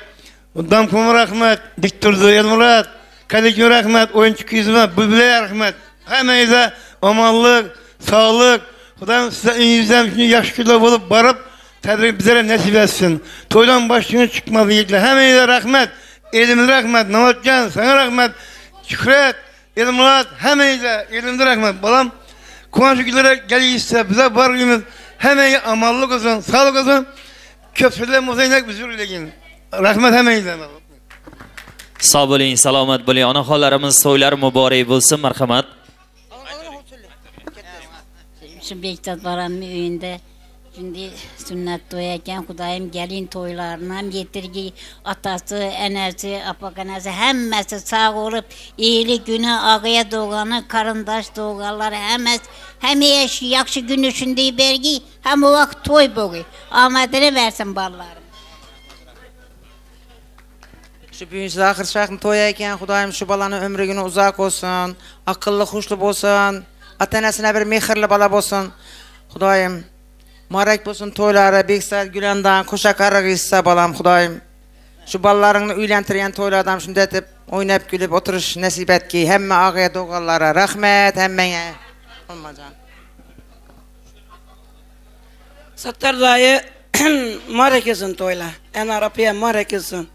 Damkum'a rahmet, Dikturdu Elmurat, Kalik'e rahmet, Oyuncu Kizme, Bülbül'e rahmet. Hemmeyze amanlık, sağlık, Kudayım size önünüzden şimdi yaşkılar olup barıp, tedbir bizlere nasip etsin. Toydan başlığına çıkmadı ilgili. Hemmeyze rahmet, elimize rahmet, Namatcan, sana rahmet, Şükret, Elmurat, hemmeyze elimde rahmet. Balam, Kumaşı gülere geliyse bize bargımız hemen amallık olsun, sağlık olsun. Köpsüler muzaynak bir sürü ilgin. Rahmet hemen izleyin. Sağ bo'ling, salomat bo'ling. Onaxonlarimiz to'ylari muborak bo'lsin, marhamat. Şu Bektat Baran'ın evinde Şimdi sünnet toyarken Kudayım gelin toylarından getirgi atası, enesi, apakanası hemmesi sağ olup iyilik günü ağaya doğanı, karındaş doğanlar hem yaxşı gün üçünde bergi hem o vakit toy boğu. Ahmetini versin ballarım. Şu büyük zahir şahın toyarken Kudayım şu balanın ömrü günü uzak olsun, akıllı, huşlu olsun, atanasına bir mehirli bala olsun. Kudayım Marek olsun toylara, Beksat Gülendan, Koşakarı issa balam Kudayım. Şu ballarını üylentiriyen toylardan şimdi etip, oynayıp gülüp oturuş nasip et ki, hemme ağaya doğallara rahmet, hemmeye. Olmacan. Sattar dayı Marek olsun toyla, en Arapya Marek olsun.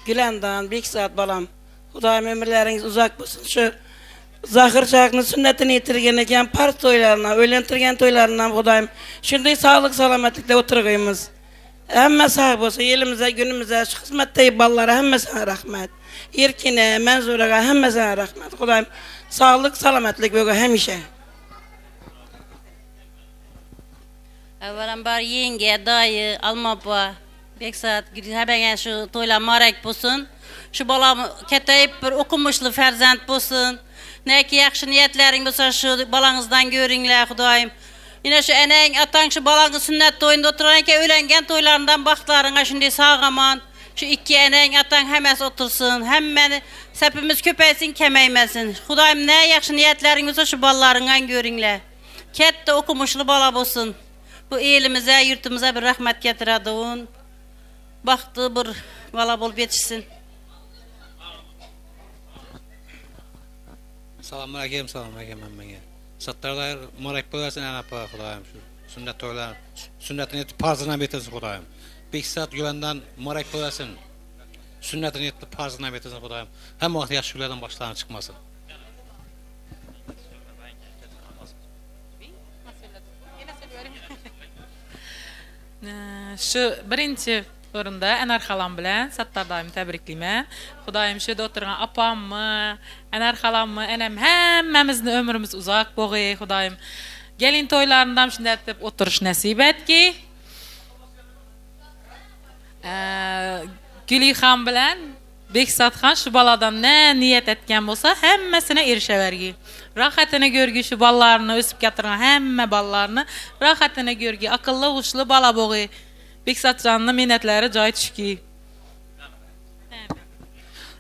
Gülendan, Beksat balam. Kudayım ömürleriniz uzak olsun. Şu Zahir şahının sünnetini yitirgenken part toylarına, öğlentirgen toylarından Kudayım. Şimdi sağlık salametlikle oturuyumuz. Hemme sahip olsun, elimize, günümüze, şu hizmetteyip ballara hemme sana rahmet. İrkine, menzuraga hemme sana rahmet. Kudayım, sağlık salametlik böyle hemişe. Evvelen bar yenge, dayı, almapa, Beksat, hemen şu toyla marek bulsun. Şu balam keteyip bir okumuşlu ferzent bulsun. Ne ki yaxşı niyetlerin olsa şu balanızdan görünler Kudayım. Yine şu enen atan şu balanın sünnet toyunda oturanken ölengen toylarından baklarına şimdi sağaman. Şu iki enen atan hemes otursun. Hemen sepimiz köpeysin kemeymesin. Kudayım ne yaxşı niyetlerin olsa şu ballarından görünler. Ket de okumuşlu bala olsun. Bu elimize yurtumuza bir rahmet getiradiğin. Baktı bir bala bol yetişsin. Selamünaleyküm, selamünaleyküm emmenge. Sattarlar marek bolasın ana apa Kudayım şu. Sünnet toylar, sünnetini etip parzına betirsin Kudayım. Beksat Gülendan marek bolasın. Sünnetini etip parzına betirsin Kudayım. Hem vakti yaş gülerden başlarına çıkmasın. Şu birinci orunda Enar halam bilen Sattar dayımı tebrikleymen. Kudayım şu da oturgan apamı, Enar halamı, enem hemmemizin ömrümüz uzak boğuyor Kudayım. Gelin toylarından şimdi etip oturuş nasip et ki. Gülü Han bilen Beksat Han şu baladan ne niyet etken olsa hemmesine erişevergi. Rahatını görgü şu ballarını ösüp getiren hemme ballarını rahatını görgü akıllı uçlu bala boğuyor. Beksat canlı minnetleri joy tushki.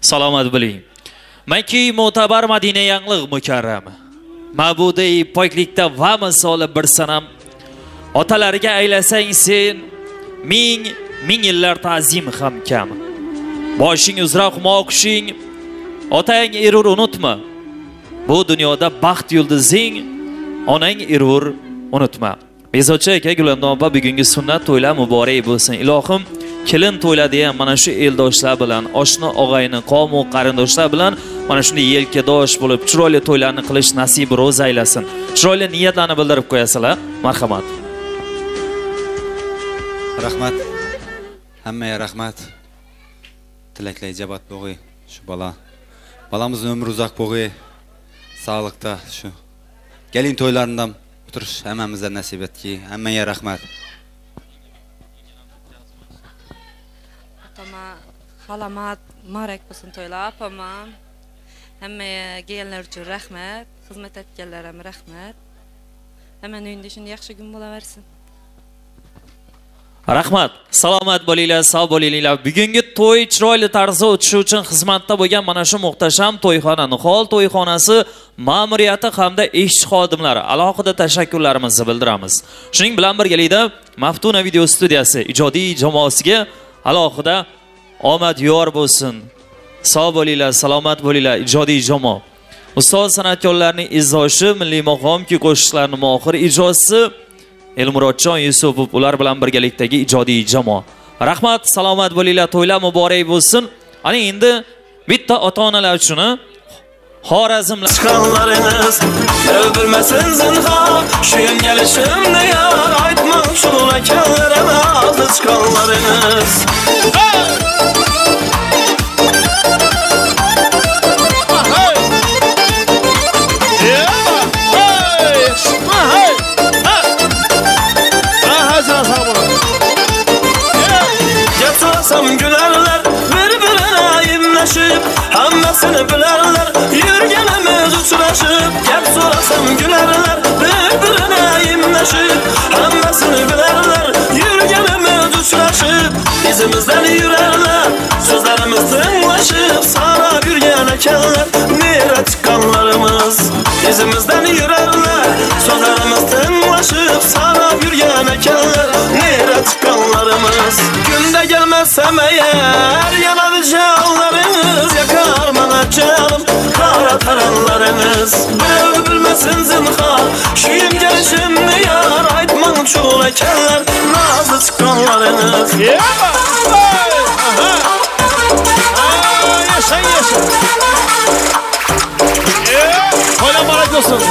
Salomat bo'ling. Menki mo'tabar Madina yangliq mukarrami. Ma'budi poklikda va misoli bir sanam. Otalariga aylasang sen ming yillar ta'zim ham kam. Boshing uzra qumoqishing, otang erur unutma. Bu dunyoda baxt yulduzing, onang erur unutma. Bezochi aka Gulamdon opa bugungi sunnat to'ylar muborak bo'lsin. Ilohim kelin to'yladigan mana shu eldoshlar bilan, oshna og'ayni, qavm va qarindoshlar bilan mana shunday yelkadosh bo'lib chiroyli to'ylarni qilish nasib ro'z aylasin. Chiroyli niyatlarni bildirib qo'yasizlar. Marhamat. Rahmat. Hammaga rahmat. Tilaklar ijobat bo'lg'ay. Shu balamizning umri uzoq bo'lg'ay. Sog'likda shu. Gelin to'ylaridan o'tirish hammamizga nasib etki. Hammaga rahmat. Atama halamat marek bo'lsin to'ylar, apama hammaga kelganlar uchun rahmat, xizmat etganlar ham rahmat. Hammaning uyida shunday yaxshi kun bo'laversin. Rahmat. Salomat bo'linglar, sog' bo'linglar. Bugungi to'y chiroyli tarzda o'tishi uchun xizmatda bo'lgan mana shu muhtasham to'yxona Nihol to'yxonasi ma'muriyati hamda ishchi xodimlari alohida tashakkurlarimizni bildiramiz. Shuning bilan birgalikda Maftuna video studiyasi ijodiy jamoasiga alohida omad yor bo'lsin. Sog' bo'linglar, salomat bo'linglar ijodiy jamoa. Ustoz san'atkorlarning izzoshi, milliy maqom-ku qo'shiqlarning mohir ijrochisi Elmurodjon Yusupov ular bilan birgalikdagi ijodiy jamoa. Rahmat, salomat bo'linglar, to'ylar muborak bo'lsin. Ana endi bitta ota-onalar uchun Xorazmlar chiqqanlaringiz bilmasin zinhor, shu gelishimni yar aytmoq shul ekanlarga aziz chiqqanlaringiz. desem gülerler, birbirine imleşip hemmesini bilerler, yürgenimiz uçraşıp izimizden yürerler, sözlerimiz tınlaşıp sana yürgen ekenler, nere çıkanlarımız izimizden yürerler, sözlerimiz tınlaşıp sana yürgen ekenler, nere çıkanlarımız. Günde gelmezsem eğer yanadı canlarınız, yakar bana canım kara taranlarınız. Böyle bilmesin zinhar şuyum gelişimni yar, aytman çoğul ekenler nazlı çıkanlarınız. Yaşan yaşan. Koylan barak olsun.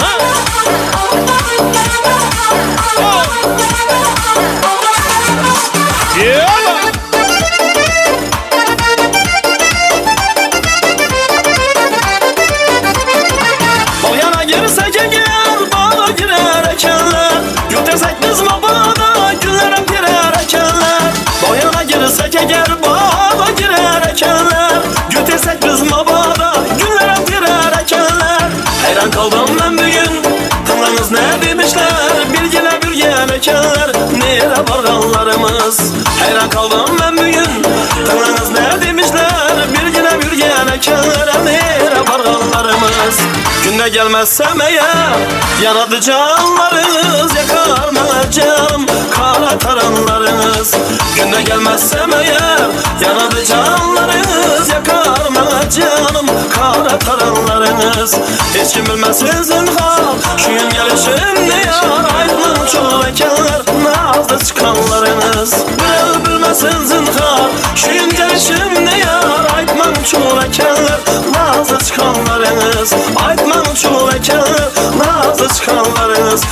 Boyana girsek eğer bağda girer ekenler, götürsek biz mabada güller hep girer ekenler. Boyana girsek eğer bağda girer ekenler, götürsek biz mabada güller hep girer ekenler. Hayran kaldım ben bugün, tanrınız ne demişler, bilgiler bürgen ekenler, nere varganlarımız. Hayran kaldım ben bugün, tanrınız ne demişler, bilgiler bürgen ekenler, nere varganlarımız. Günde gelmezsem eğer yanadı canlarınız, yakar bana canım kara taranlarınız. Günde gelmezsem eğer yanadı canlarınız, yakar bana canım kara taranlarınız. Hiç kim bilmesin zinhar şuyum gelişimni yar, aydın çoğu ekenler nazlı çıkanlarınız. Böyle bilmesin zinhar şuyum gelişimni yar, aydın çoğu ekenler nazlı çıkanlarınız. Aydın çoğu ekenler nazlı çıkanlarınız.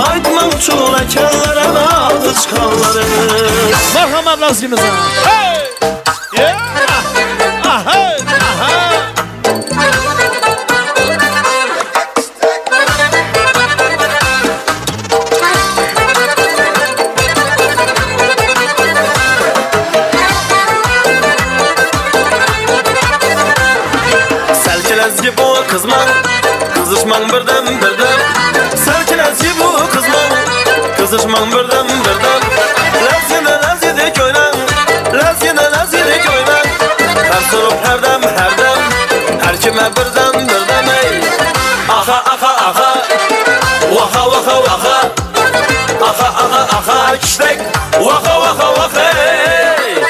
Aydın çoğu ekenlere nazlı çıkanlarınız. Merhamet lazımız. Hey! Yeah! Aha! Aha! Selkelez gibi o kızman, kızışman birden birden. Selkelez gibi o kızman, kızışman birden birden. Lez yedik oynan, lez yedik oynan. Her sorup her dem, her kime birden birden ey. Aha aha aha, vaha vaha vaha. Aha aha aha, kiştek, vaha vaha vaha ey.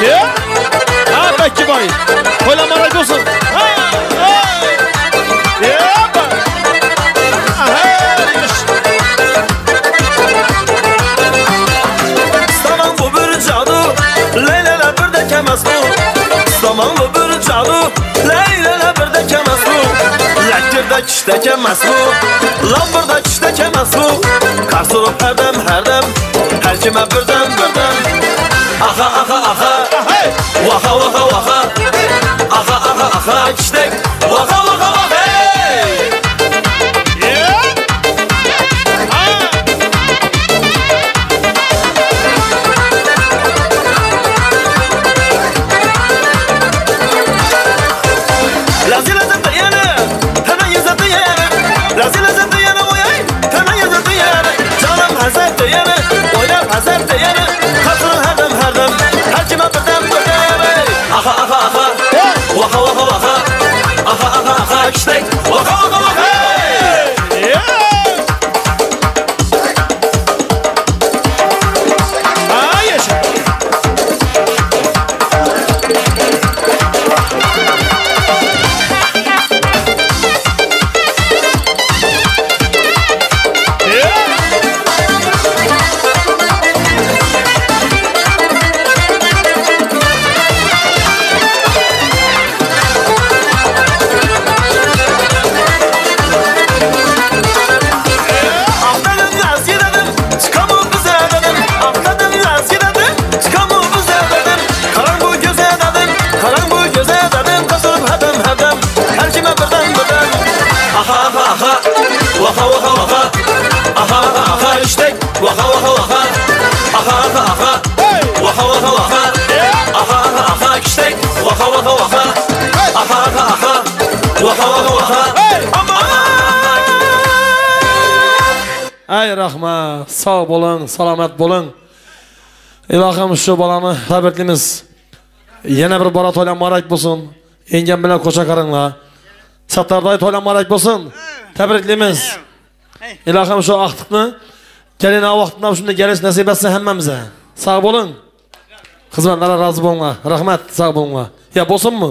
Yeah! Ha Bekki Bey. Koylan barak olsun. Saman bu bir cadu, Leyla'la bir de kemes bu. Saman bu bir cadu, Leyla'la bir de kemes bu. Lekirde kişte kemes bu, lambırda kişte kemes bu. Karsurup her dem, her kime birden birden. Aha aha aha, vaha vaha vaha. Aha aha aha, kiştek, vaha vaha vaha. Aha Ay rahmat, sağ olun, selamet olun. İlohim şu balani tabriklaymiz. Yana bir bora to'ylar muborak bo'lsin. Engam bilan ko'cha qaringlar. Sattarday to'ylar muborak bo'lsin. Tabriklaymiz. Ilohim shu aqtiqni kelin vaqtida shunda kelish nasib etsin hammamizga. Sağ olun. Xizmatlarga rozi bo'linglar. Rahmat, sağ bo'linglar. Ya bo'lsinmi?